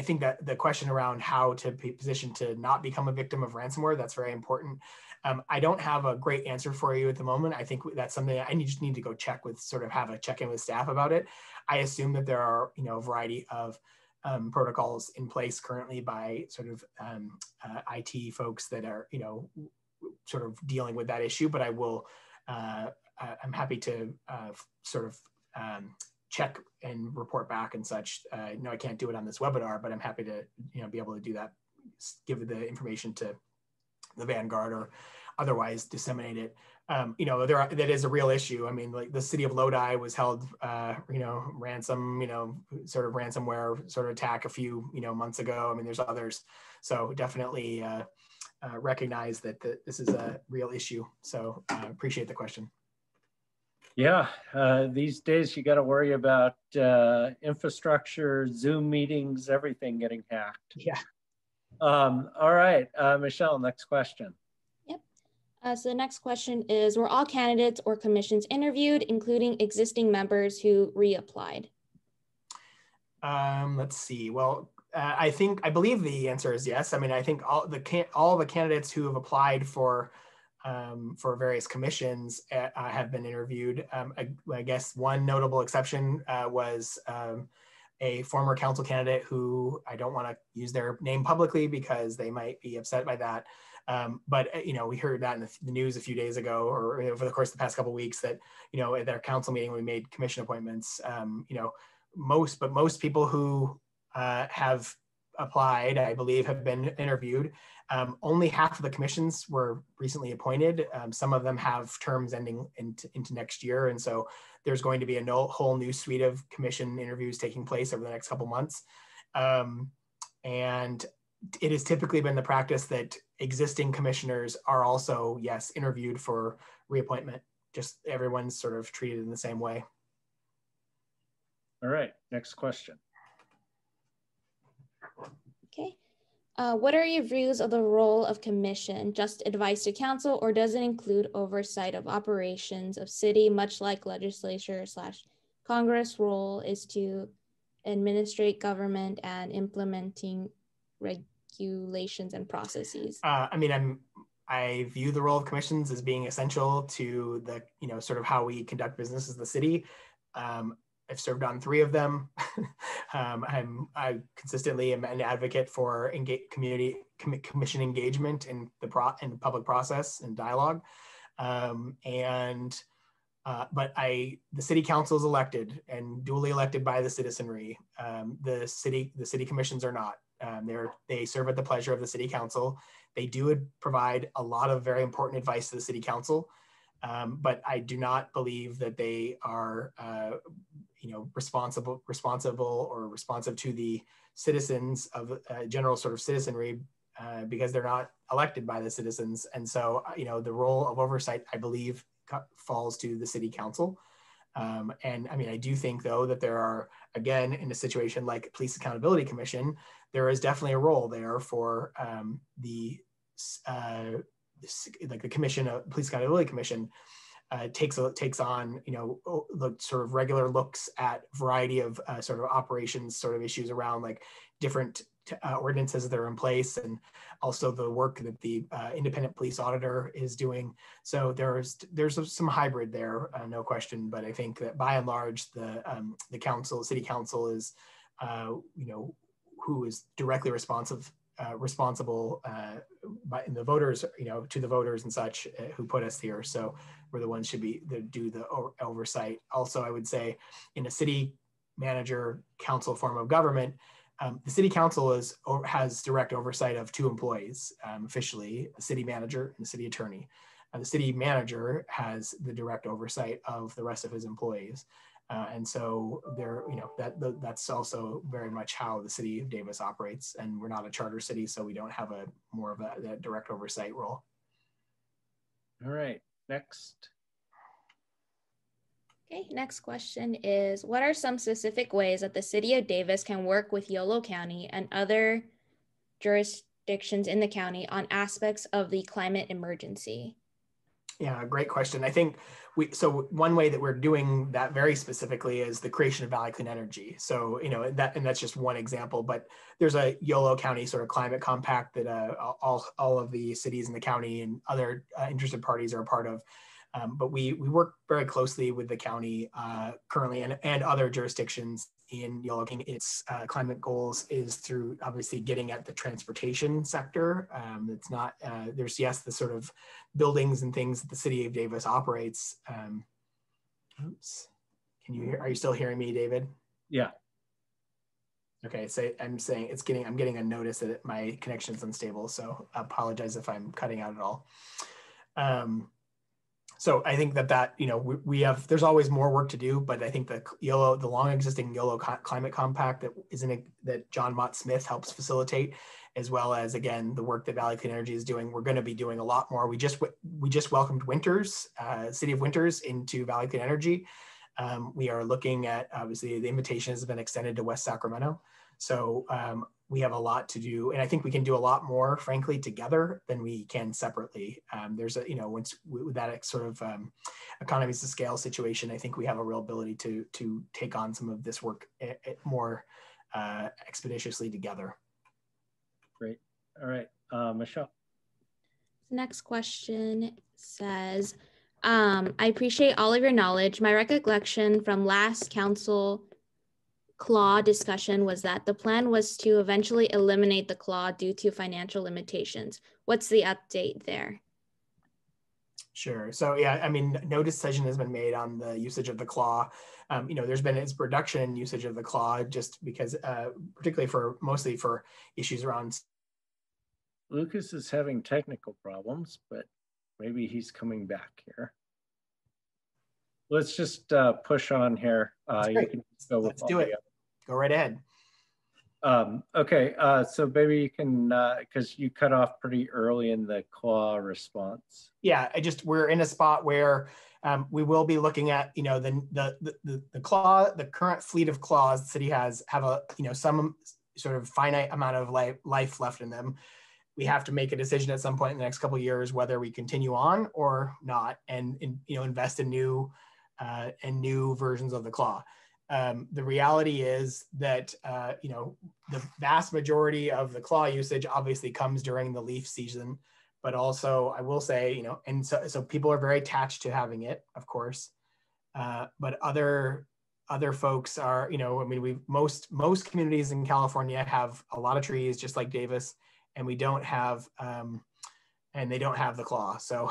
think that the question around how to be positioned to not become a victim of ransomware, that's very important. I don't have a great answer for you at the moment. I think that's something that I just need to go check with, sort of have a check-in with staff about it. I assume that there are, you know, a variety of protocols in place currently by sort of IT folks that are, you know, sort of dealing with that issue, but I will, I'm happy to sort of check and report back and such. No, I can't do it on this webinar, but I'm happy to, you know, be able to do that, give the information to the Vanguard or otherwise disseminate it. You know, that is a real issue. I mean, like the city of Lodi was held, you know, ransom, you know, sort of ransomware sort of attack a few, you know, months ago. I mean, there's others. So definitely recognize that this is a real issue. So appreciate the question. Yeah, these days you got to worry about infrastructure, Zoom meetings, everything getting hacked. Yeah. All right, Michelle, next question. Yep. So the next question is, were all candidates or commissions interviewed, including existing members who reapplied? Let's see. Well, I believe the answer is yes. I mean, I think all the candidates who have applied for various commissions have been interviewed. I guess one notable exception was a former council candidate who I don't want to use their name publicly because they might be upset by that. But we heard that in the news a few days ago, or over the course of the past couple of weeks, that at their council meeting we made commission appointments. Most people who have applied, I believe, have been interviewed. Only half of the commissions were recently appointed. Some of them have terms ending into next year, and so there's going to be a whole new suite of commission interviews taking place over the next couple months. And it has typically been the practice that existing commissioners are also, yes, interviewed for reappointment. Just everyone's sort of treated in the same way. All right, next question. Okay. What are your views of the role of commission? Just advice to council, or does it include oversight of operations of city, much like legislature / Congress role is to administrate government and implementing regulations and processes? I view the role of commissions as being essential to the, sort of how we conduct business as the city. I've served on 3 of them. I consistently am an advocate for commission engagement in the public process and dialogue. But the city council is elected and duly elected by the citizenry. The city commissions are not. They serve at the pleasure of the city council. They do provide a lot of very important advice to the city council. But I do not believe that they are, responsible or responsive to the citizens of general sort of citizenry because they're not elected by the citizens. And so, the role of oversight, I believe, falls to the city council. I do think, though, that there are, again, in a situation like Police Accountability Commission, there is definitely a role there for the commission, Police Accountability Commission, takes on, the sort of regular looks at variety of sort of operations, sort of issues around like different ordinances that are in place, and also the work that the independent police auditor is doing. So there's some hybrid there, no question. But I think that by and large, the city council is, who is directly responsible by the voters, to the voters and such who put us here. So we're the ones should be do the oversight. Also, I would say in a city manager council form of government, the city council has direct oversight of 2 employees officially, the city manager and the city attorney. The city manager has the direct oversight of the rest of his employees. And so that's also very much how the city of Davis operates. And we're not a charter city, so we don't have more of a direct oversight role. All right, next. Okay, next question is, what are some specific ways that the city of Davis can work with Yolo County and other jurisdictions in the county on aspects of the climate emergency? Yeah, great question. I think one way that we're doing that very specifically is the creation of Valley Clean Energy. So, that's just one example, but there's a Yolo County sort of climate compact that all of the cities in the county and other interested parties are a part of. But we work very closely with the county currently and other jurisdictions in Yolo County. Its climate goals is through obviously getting at the transportation sector. It's not, there's the sort of buildings and things that the city of Davis operates. Oops, are you still hearing me, David? Yeah. Okay, so I'm getting a notice that my connection is unstable. So I apologize if I'm cutting out at all. So I think that there's always more work to do, but I think the long existing Yolo climate compact that John Mott Smith helps facilitate, as well as, again, the work that Valley Clean Energy is doing, we're going to be doing a lot more. We just welcomed Winters, City of Winters, into Valley Clean Energy. We are looking at, obviously, the invitation has been extended to West Sacramento. So we have a lot to do, and I think we can do a lot more, frankly, together than we can separately. There's with that sort of economies of scale situation, I think we have a real ability to take on some of this work more expeditiously together. Great. All right, Michelle. Next question says, I appreciate all of your knowledge. My recollection from last council claw discussion was that the plan was to eventually eliminate the claw due to financial limitations. What's the update there? Sure. So yeah, I mean, no decision has been made on the usage of the claw. There's been its reduction in usage of the claw just because, particularly mostly for issues around. Lucas is having technical problems, but maybe he's coming back here. Let's just push on here. You can go with Let's do it. Go right ahead. Okay, so maybe you can, because you cut off pretty early in the claw response. Yeah, we're in a spot where we will be looking at, the claw, the current fleet of claws the city have a, some sort of finite amount of life left in them. We have to make a decision at some point in the next couple of years whether we continue on or not, and invest in new versions of the claw. The reality is that the vast majority of the claw usage obviously comes during the leaf season, but also I will say, and so people are very attached to having it, of course, but other folks are, most communities in California have a lot of trees, just like Davis, and we don't have, and they don't have the claw. So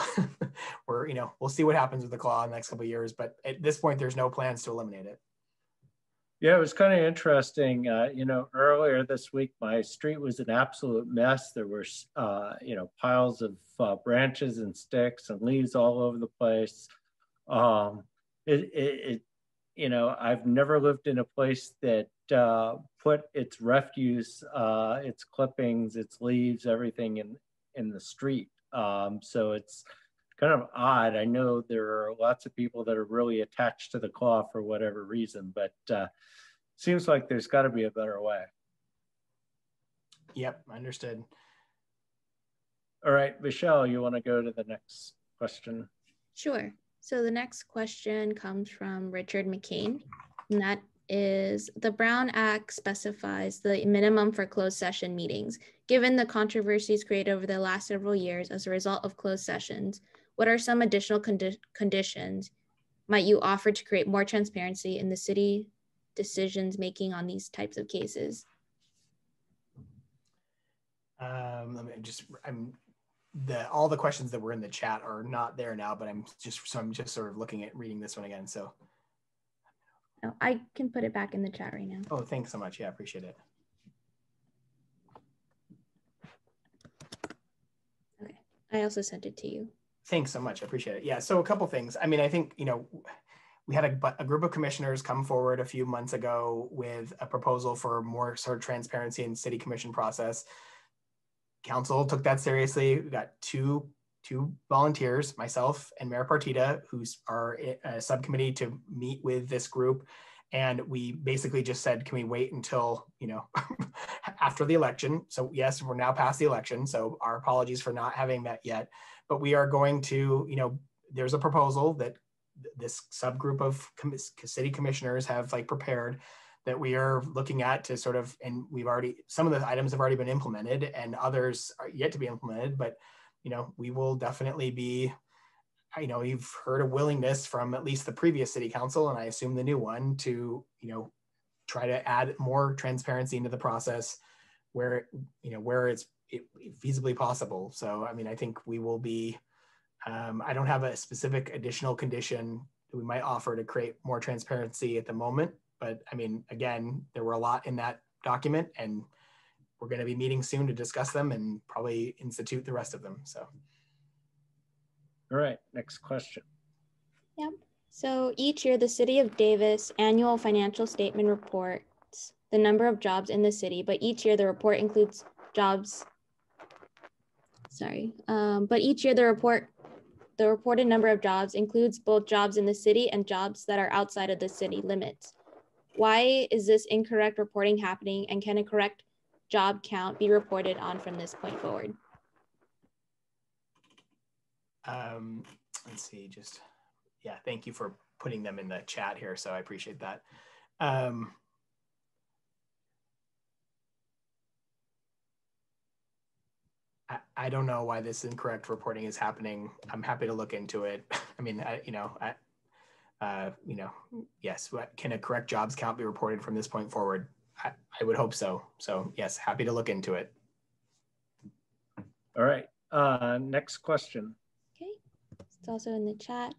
we'll see what happens with the claw in the next couple of years, but at this point, there's no plans to eliminate it. Yeah, it was kind of interesting. Earlier this week, my street was an absolute mess. There were, piles of branches and sticks and leaves all over the place. I've never lived in a place that put its refuse, its clippings, its leaves, everything in the street. So it's kind of odd. I know there are lots of people that are really attached to the claw for whatever reason, but seems like there's got to be a better way. Yep, understood. All right, Michelle, you want to go to the next question? Sure. So the next question comes from Richard McCain, and that is, the Brown Act specifies the minimum for closed session meetings. Given the controversies created over the last several years as a result of closed sessions, what are some additional conditions might you offer to create more transparency in the city decisions making on these types of cases? All the questions that were in the chat are not there now, but I'm just sort of looking at reading this one again. So no, I can put it back in the chat right now. Oh, thanks so much. Yeah, I appreciate it. Okay, I also sent it to you. Thanks so much. I appreciate it. Yeah, so a couple things. I mean, I think, we had a group of commissioners come forward a few months ago with a proposal for more sort of transparency in city commission process. Council took that seriously. We got two volunteers, myself and Mayor Partita, who are a subcommittee to meet with this group. And we basically just said, can we wait until, after the election? So yes, we're now past the election. So our apologies for not having met yet, but we are going to, there's a proposal that this subgroup of city commissioners have prepared that we are looking at to sort of, and some of the items have already been implemented and others are yet to be implemented, but we will definitely be, you've heard a willingness from at least the previous city council, and I assume the new one, to, try to add more transparency into the process where it's feasibly possible. So, I mean, I think we will be, I don't have a specific additional condition that we might offer to create more transparency at the moment, but I mean, again, there were a lot in that document and we're going to be meeting soon to discuss them and probably institute the rest of them. So. All right, next question. Yep. So each year, the City of Davis annual financial statement reports the number of jobs in the city, but each year the report includes jobs. But each year the reported number of jobs includes both jobs in the city and jobs that are outside of the city limits. Why is this incorrect reporting happening, and can a correct job count be reported on from this point forward? Let's see, thank you for putting them in the chat here. So I appreciate that. I don't know why this incorrect reporting is happening. I'm happy to look into it. I mean, yes, can a correct jobs count be reported from this point forward? I would hope so. So yes, happy to look into it. All right, next question. Okay, it's also in the chat.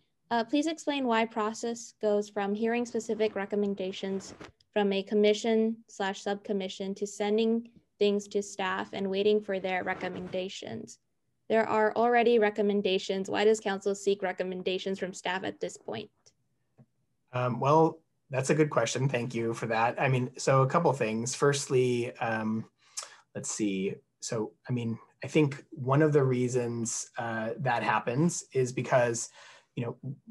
Please explain why process goes from hearing specific recommendations from a commission/subcommission to sending things to staff and waiting for their recommendations. There are already recommendations. Why does council seek recommendations from staff at this point? Well, that's a good question. Thank you for that. I mean, so a couple things. Firstly, let's see. So, I mean, I think one of the reasons that happens is because,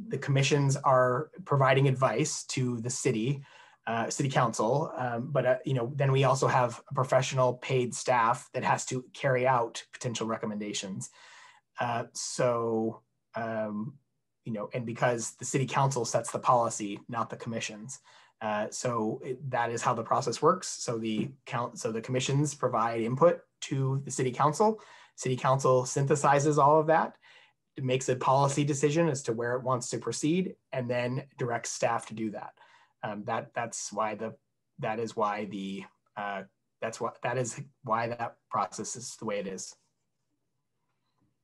the commissions are providing advice to the city council, but then we also have a professional paid staff that has to carry out potential recommendations. And because the city council sets the policy, not the commissions. That is how the process works. So the commissions provide input to the city council. City council synthesizes all of that. It makes a policy decision as to where it wants to proceed, and then directs staff to do that. That is why that process is the way it is.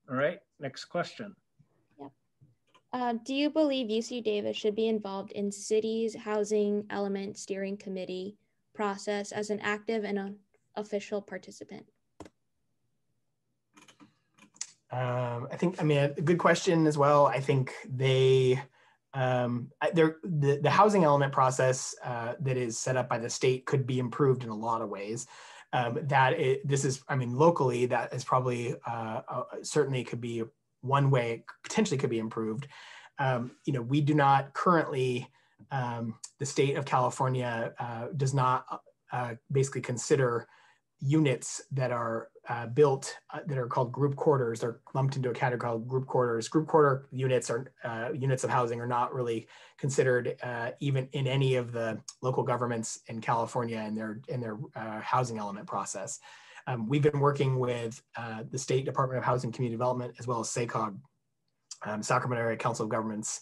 All right, next question. Yep. Do you believe UC Davis should be involved in city's housing element steering committee process as an active and an official participant? A good question as well. I think the housing element process that is set up by the state could be improved in a lot of ways. Locally, that is probably certainly could be one way it potentially could be improved. We do not currently, the state of California does not basically consider units that are built that are called group quarters. They're lumped into a category called group quarters. Group quarter units are units of housing are not really considered even in any of the local governments in California in their housing element process. We've been working with the State Department of Housing and Community Development as well as SACOG, Sacramento Area Council of Governments,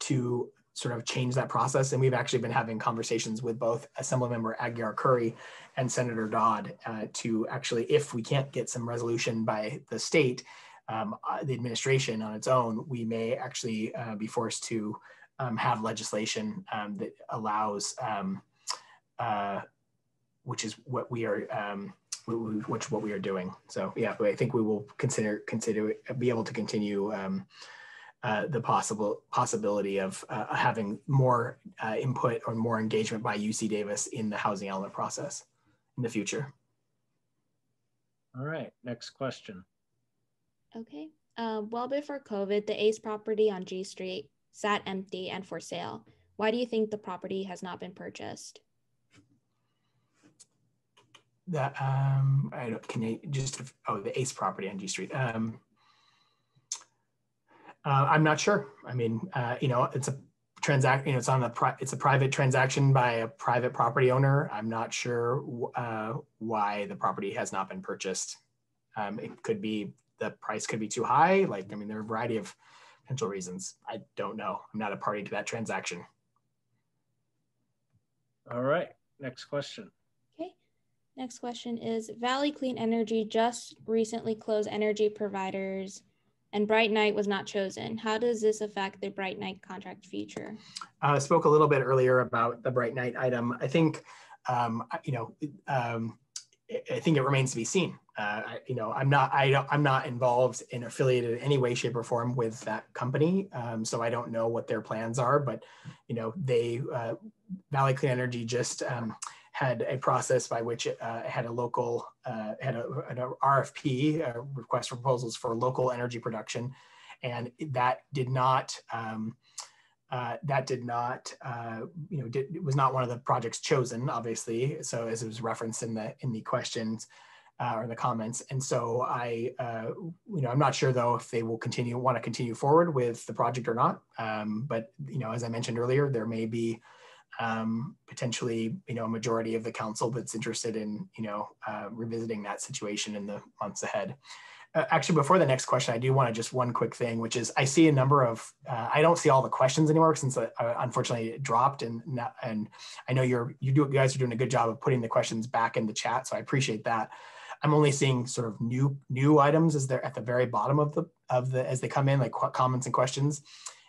to sort of change that process. And we've actually been having conversations with both Assemblymember Aguiar Curry and Senator Dodd to actually, if we can't get some resolution by the state, the administration on its own, we may actually be forced to have legislation that allows, which is what we are doing. So yeah, I think we will consider be able to continue the possibility of having more input or more engagement by UC Davis in the housing element process in the future. All right, next question. Okay. Well before COVID, the Ace property on G Street sat empty and for sale. Why do you think the property has not been purchased? That the Ace property on G Street. I'm not sure. I mean, it's a transaction. It's a private transaction by a private property owner. I'm not sure why the property has not been purchased. It could be the price could be too high. There are a variety of potential reasons. I don't know. I'm not a party to that transaction. All right. Next question. Okay. Next question is, Valley Clean Energy just recently closed energy providers and Bright Night was not chosen. How does this affect the Bright Night contract future? I spoke a little bit earlier about the Bright Night item. I think, I think it remains to be seen. I'm not involved in affiliated in any way, shape, or form with that company, so I don't know what their plans are. But Valley Clean Energy just had a process by which it had a local an RFP, request for proposals for local energy production, and that did not. It was not one of the projects chosen, obviously. So as it was referenced in the questions or the comments, and so I'm not sure though if they will want to continue forward with the project or not. But as I mentioned earlier, there may be potentially a majority of the council that's interested in revisiting that situation in the months ahead. Actually, before the next question, I do want to just one quick thing, which is I see a number of, I don't see all the questions anymore since unfortunately it dropped, and I know you guys are doing a good job of putting the questions back in the chat, so I appreciate that. I'm only seeing sort of new items as they're at the very bottom of the as they come in, like comments and questions.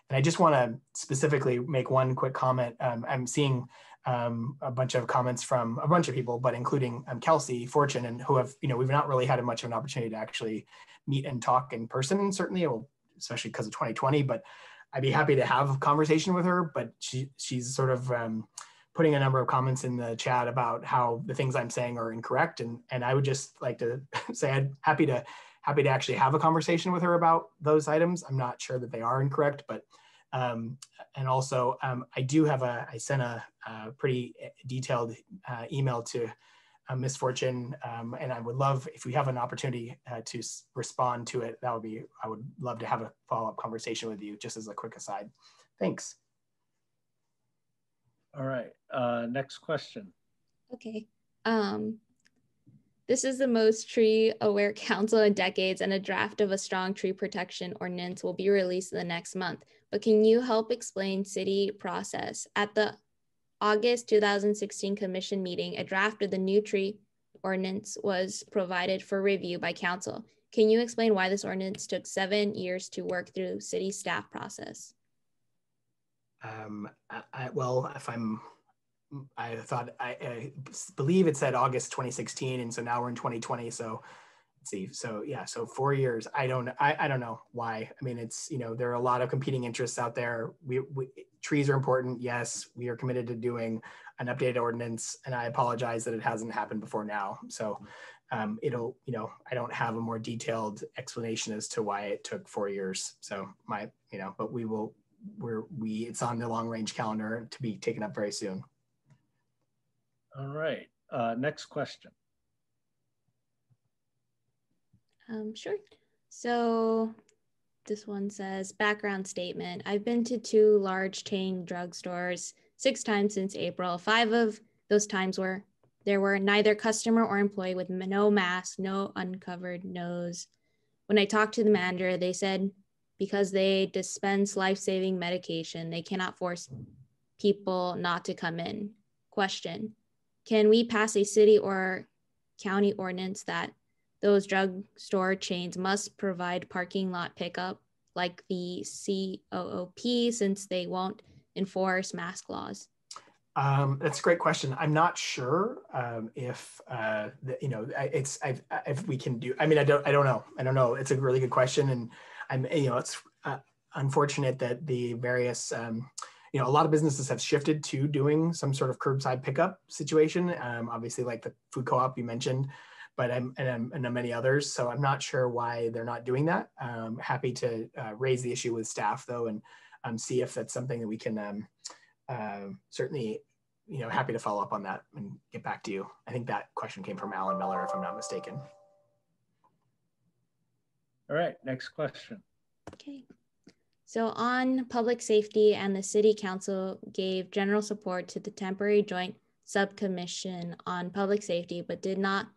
And I just want to specifically make one quick comment. I'm seeing a bunch of comments from a bunch of people, but including Kelsey, Fortune, and who have, we've not really had much of an opportunity to actually meet and talk in person, certainly, especially because of 2020, but I'd be happy to have a conversation with her, but she's sort of putting a number of comments in the chat about how the things I'm saying are incorrect. And I would just like to say I'm happy to actually have a conversation with her about those items. I'm not sure that they are incorrect, but and also I sent a pretty detailed email to Ms. Fortune, and I would love, if we have an opportunity to respond to it, I would love to have a follow-up conversation with you, just as a quick aside. Thanks. All right, next question. Okay. This is the most tree-aware council in decades, and a draft of a strong tree protection ordinance will be released in the next month. But can you help explain city process? At the August 2016 commission meeting, a draft of the new tree ordinance was provided for review by council. Can you explain why this ordinance took 7 years to work through city staff process? I believe it said August 2016, and so now we're in 2020. So let's see. So yeah, so 4 years. I don't know why. I mean, it's, there are a lot of competing interests out there. Trees are important. Yes, we are committed to doing an updated ordinance, and I apologize that it hasn't happened before now. So I don't have a more detailed explanation as to why it took 4 years. So but it's on the long range calendar to be taken up very soon. All right, next question. Sure. So this one says, background statement. I've been to 2 large chain drugstores 6 times since April. 5 of those times there were neither customer or employee with no mask, no uncovered nose. When I talked to the manager, they said because they dispense life-saving medication, they cannot force people not to come in. Question, can we pass a city or county ordinance that those drugstore chains must provide parking lot pickup like the COOP, since they won't enforce mask laws? That's a great question. I'm not sure if if we can do. I mean, I don't know. It's a really good question, and it's unfortunate that the various a lot of businesses have shifted to doing some sort of curbside pickup situation. Obviously, like the food co-op you mentioned, but and many others. So I'm not sure why they're not doing that. Happy to raise the issue with staff though, and see if that's something that we can certainly, happy to follow up on that and get back to you. I think that question came from Alan Miller, if I'm not mistaken. All right, next question. Okay. So on public safety, and the city council gave general support to the temporary joint subcommission on public safety, but did not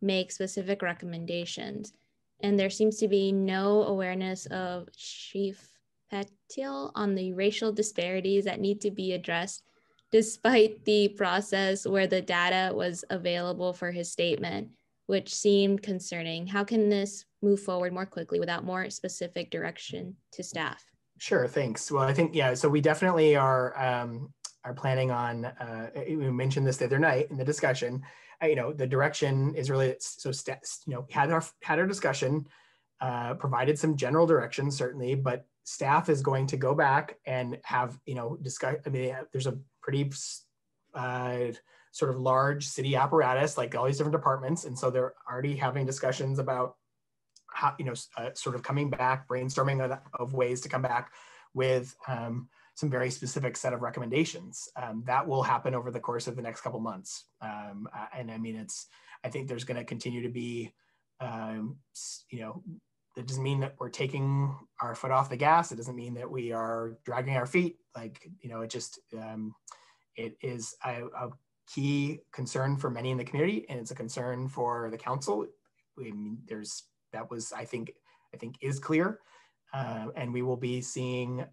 make specific recommendations. And there seems to be no awareness of Chief Petil on the racial disparities that need to be addressed, despite the process where the data was available for his statement, which seemed concerning. How can this move forward more quickly without more specific direction to staff? Sure, thanks. Well, I think, yeah, so we definitely are planning on, we mentioned this the other night in the discussion, the direction is really, so had our discussion, provided some general directions certainly, but staff is going to go back and have, discuss, I mean, there's a pretty sort of large city apparatus, like all these different departments. And so they're already having discussions about how, sort of coming back, brainstorming of ways to come back with some very specific set of recommendations. That will happen over the course of the next couple months. And I mean, I think there's going to continue to be, that doesn't mean that we're taking our foot off the gas. It doesn't mean that we are dragging our feet. Like, it is a key concern for many in the community, and it's a concern for the council. I mean, there's that was, I think is clear. And we will be seeing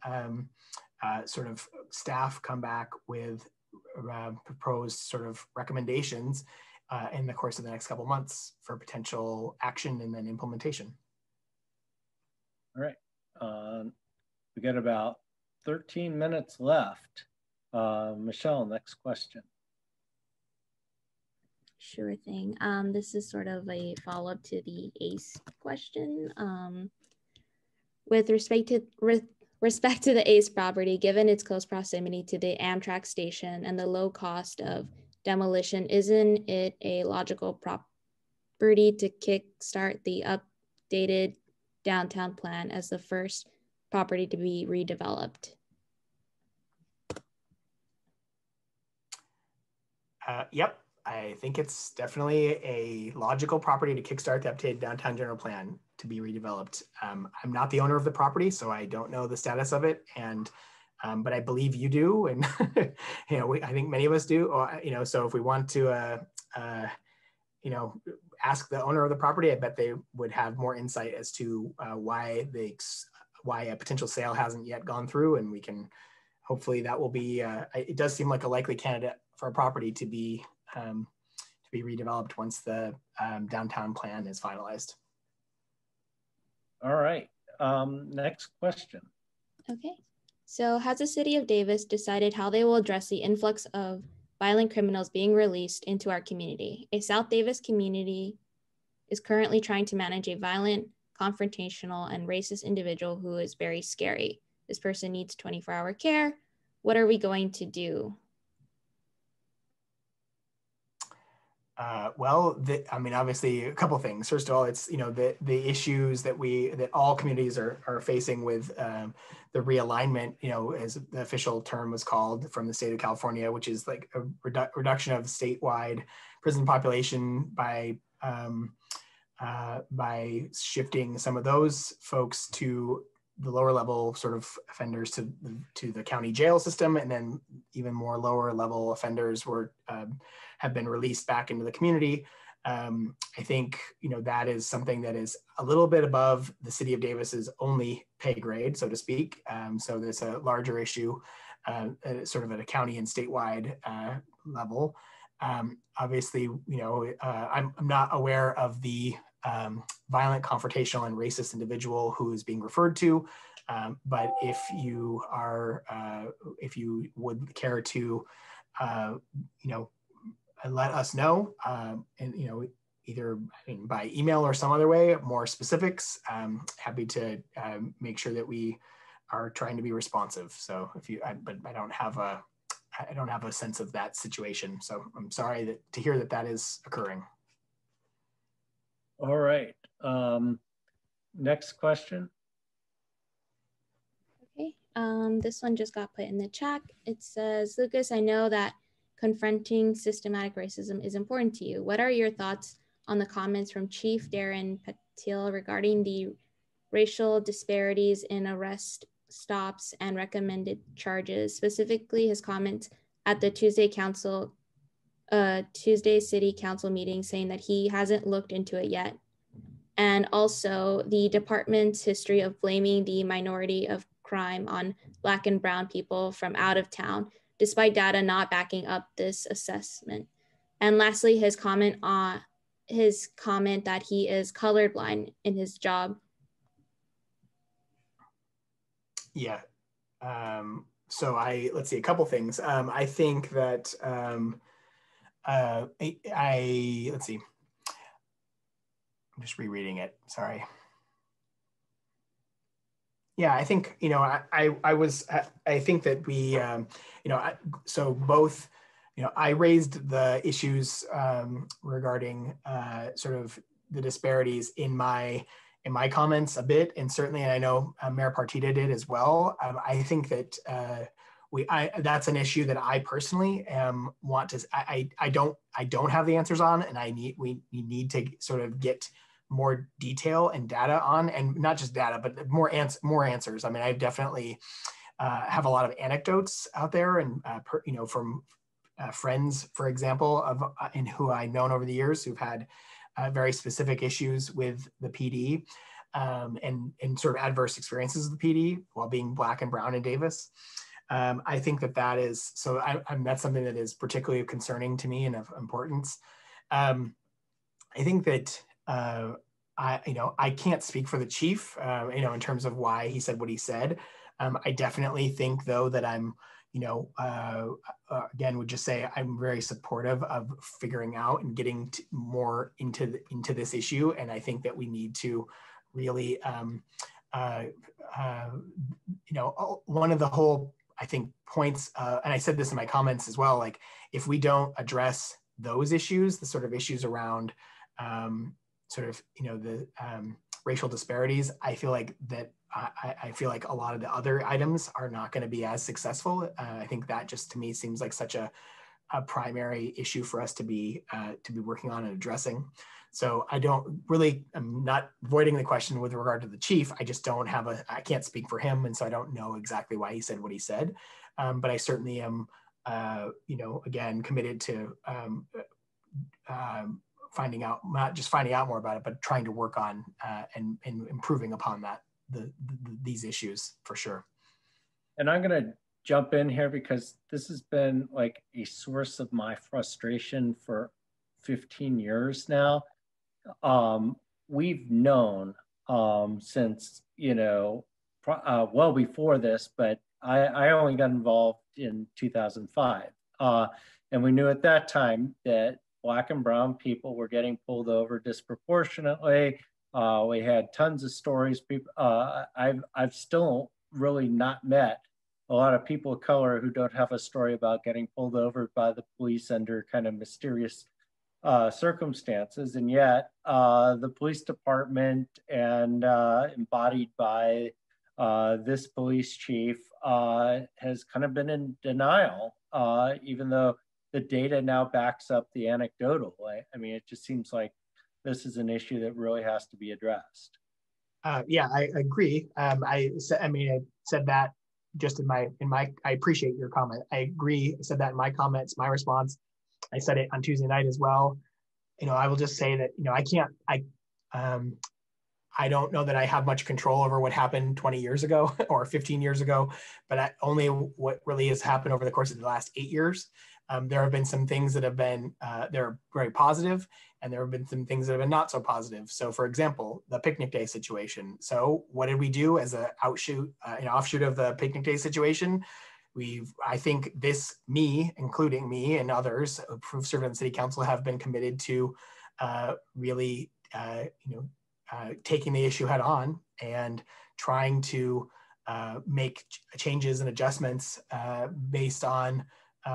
sort of staff come back with proposed sort of recommendations in the course of the next couple of months for potential action and then implementation. All right. We got about 13 minutes left. Michelle, next question. Sure thing. This is sort of a follow-up to the ACE question. With respect to the ACE property, given its close proximity to the Amtrak station and the low cost of demolition, isn't it a logical property to kickstart the updated downtown plan as the first property to be redeveloped? Yep, I think it's definitely a logical property to kickstart the updated downtown general plan to be redeveloped. I'm not the owner of the property, so I don't know the status of it, and but I believe you do, and I think many of us do. So if we want to, ask the owner of the property, I bet they would have more insight as to why a potential sale hasn't yet gone through, and we can hopefully that will be. It does seem like a likely candidate for a property to be redeveloped once the downtown plan is finalized. All right. Next question. Okay. So has the city of Davis decided how they will address the influx of violent criminals being released into our community? A South Davis community is currently trying to manage a violent, confrontational, and racist individual who is very scary. This person needs 24-hour care. What are we going to do? Obviously a couple things. First of all, it's, the issues that all communities are facing with the realignment, as the official term was called from the state of California, which is like a reduction of statewide prison population by shifting some of those folks to the lower level sort of offenders to the county jail system, and then even more lower level offenders have been released back into the community. I think that is something that is a little bit above the city of Davis's only pay grade, so to speak. So there's a larger issue, sort of at a county and statewide level. Obviously, I'm not aware of the violent, confrontational, and racist individual who is being referred to. But if you would care to, let us know, and either by email or some other way, more specifics. Happy to make sure that we are trying to be responsive. So but I don't have a sense of that situation. So I'm sorry to hear that is occurring. All right. Next question. Okay. This one just got put in the chat. It says, Lucas, I know that confronting systematic racism is important to you. What are your thoughts on the comments from Chief Darren Patil regarding the racial disparities in arrest stops and recommended charges, specifically his comments at the Tuesday City Council meeting saying that he hasn't looked into it yet? And also the department's history of blaming the minority of crime on Black and brown people from out of town, despite data not backing up this assessment. And lastly, his comment that he is colorblind in his job. Yeah. So let's see, a couple things. I think that let's see. I'm just rereading it. Sorry. Yeah, I think, I think that we, so both, I raised the issues regarding sort of the disparities in my comments a bit, and certainly, and I know Mayor Partita did as well. I think that that's an issue that I personally want to, I don't have the answers on, and we need to sort of get more detail and data on, and not just data, but more answers. I mean, I definitely have a lot of anecdotes out there, and from friends, for example, and who I've known over the years who've had very specific issues with the PD and sort of adverse experiences with the PD while being Black and brown in Davis. I think that is, so that's something that is particularly concerning to me and of importance. I think that I can't speak for the chief, in terms of why he said what he said. I definitely think, though, that I'm, again, would just say I'm very supportive of figuring out and getting more into this issue. And I think that we need to really, one of the whole, I think, points, and I said this in my comments as well, like if we don't address those issues, the sort of issues around the racial disparities, I feel like that I feel like a lot of the other items are not going to be as successful. I think that just to me seems like such a primary issue for us to be working on and addressing. So I'm not avoiding the question with regard to the chief. I just don't have I can't speak for him. And so I don't know exactly why he said what he said. But I certainly am, again, committed to finding out, not just finding out more about it, but trying to work on and improving upon these issues for sure. And I'm going to jump in here because this has been like a source of my frustration for 15 years now. We've known since, well before this, but I only got involved in 2005. And we knew at that time that Black and brown people were getting pulled over disproportionately. We had tons of stories. I've still really not met a lot of people of color who don't have a story about getting pulled over by the police under kind of mysterious circumstances. And yet the police department and embodied by this police chief has kind of been in denial, even though the data now backs up the anecdotal. I mean, it just seems like this is an issue that really has to be addressed. Yeah, I agree. I said that just in my, I appreciate your comment. I agree. I said that in my comments, my response. I said it on Tuesday night as well. I will just say that, I don't know that I have much control over what happened 20 years ago or 15 years ago, but only what really has happened over the course of the last 8 years. There have been some things that have been, they're very positive, and there have been some things that have been not so positive. So for example, the picnic day situation. So what did we do as an offshoot of the picnic day situation? I think including me and others who've served on the city council, have been committed to really, taking the issue head on and trying to make changes and adjustments based on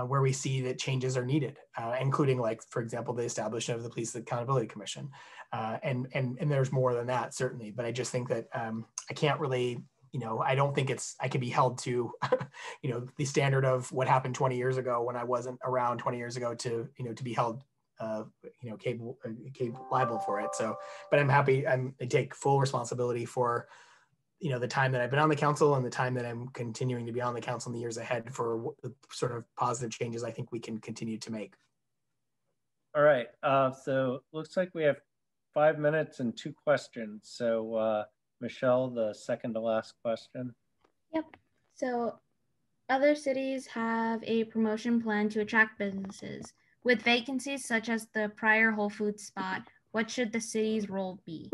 where we see that changes are needed, including, like, for example, the establishment of the Police Accountability Commission. And there's more than that, certainly. But I just think that I can't really, I don't think I can be held to, the standard of what happened 20 years ago when I wasn't around 20 years ago to be held, liable for it. So, but I'm happy, I take full responsibility for, the time that I've been on the council and the time that I'm continuing to be on the council in the years ahead for the sort of positive changes I think we can continue to make. All right. So looks like we have 5 minutes and 2 questions. So Michelle, the second to last question. Yep. So other cities have a promotion plan to attract businesses. With vacancies such as the prior Whole Foods spot, what should the city's role be?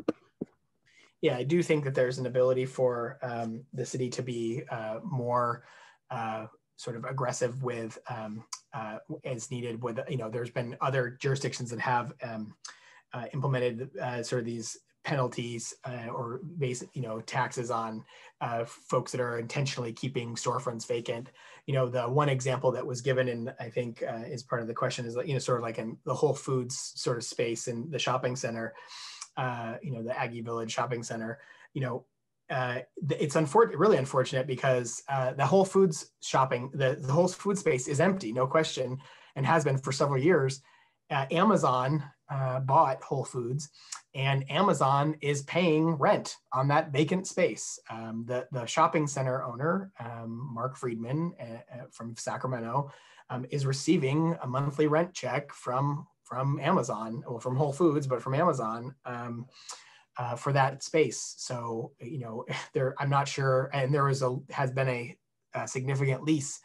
Yeah, I do think that there's an ability for the city to be more sort of aggressive with as needed. With there's been other jurisdictions that have implemented sort of these penalties or taxes on folks that are intentionally keeping storefronts vacant. The one example that was given, and I think is part of the question, is sort of like in the Whole Foods sort of space in the shopping center. The Aggie Village Shopping Center, it's really unfortunate because the Whole Foods the Whole Food space is empty, no question, and has been for several years. Amazon bought Whole Foods, and Amazon is paying rent on that vacant space. The shopping center owner, Mark Friedman from Sacramento, is receiving a monthly rent check from from Amazon, or from Whole Foods, but from Amazon for that space. So, you know, I'm not sure, and there has been a significant lease,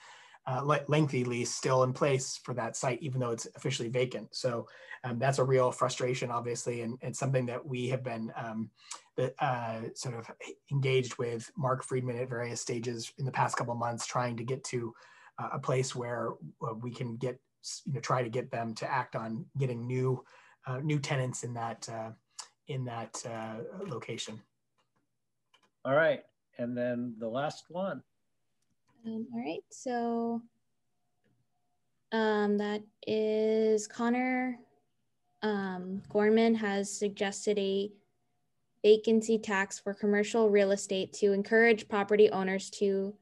lengthy lease still in place for that site, even though it's officially vacant. So that's a real frustration, obviously, and something that we have been sort of engaged with Mark Friedman at various stages in the past couple of months, trying to get to a place where we can get, you know, try to get them to act on getting new tenants in that location. All right, and then the last one. All right, so that is Connor Gorman has suggested a vacancy tax for commercial real estate to encourage property owners to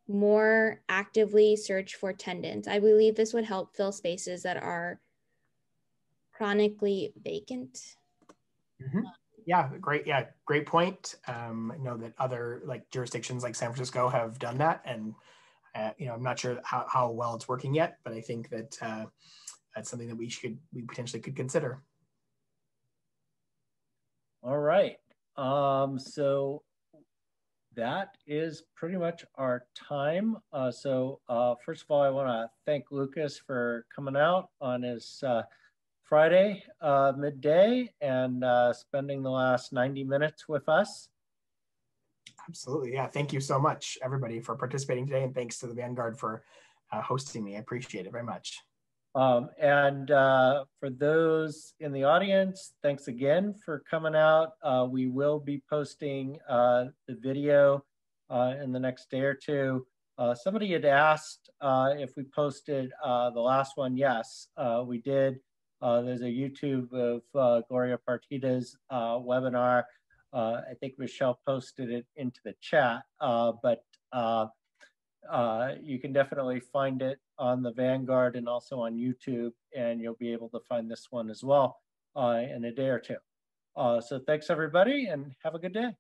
more actively search for tenants. I believe this would help fill spaces that are chronically vacant. Mm-hmm. Yeah, great point. I know that other like jurisdictions like San Francisco have done that, and you know, I'm not sure how well it's working yet, but I think that that's something that we potentially could consider. All right, so that is pretty much our time. First of all, I want to thank Lucas for coming out on his Friday midday and spending the last 90 minutes with us. Absolutely. Yeah. Thank you so much, everybody, for participating today. And thanks to the Vanguard for hosting me. I appreciate it very much. For those in the audience, thanks again for coming out. We will be posting the video in the next day or two. Somebody had asked if we posted the last one. Yes, we did. There's a YouTube of Gloria Partida's webinar. I think Michelle posted it into the chat, but you can definitely find it on the Vanguard and also on YouTube, and you'll be able to find this one as well in a day or two. So thanks everybody, and have a good day.